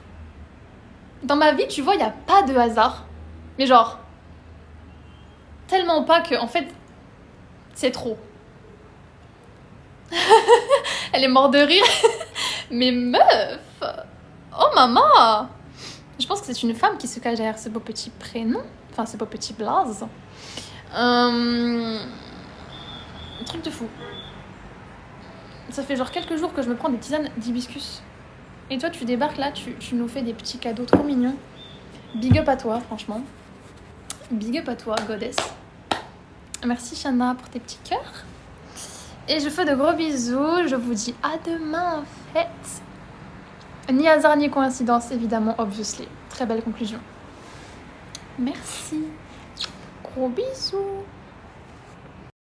dans ma vie, tu vois, il n'y a pas de hasard. Mais genre, tellement pas que, en fait, c'est trop. Elle est morte de rire. Mais meuf, oh maman. Je pense que c'est une femme qui se cache derrière ce beau petit prénom. Enfin, ce beau petit blaze. Un truc de fou. Ça fait genre quelques jours que je me prends des tisanes d'hibiscus. Et toi, tu débarques là, tu nous fais des petits cadeaux trop mignons. Big up à toi, franchement. Big up à toi, goddess. Merci, Shana, pour tes petits cœurs. Et je fais de gros bisous. Je vous dis à demain, en fait. Ni hasard, ni coïncidence, évidemment, obviously. Très belle conclusion. Merci. Gros bisous.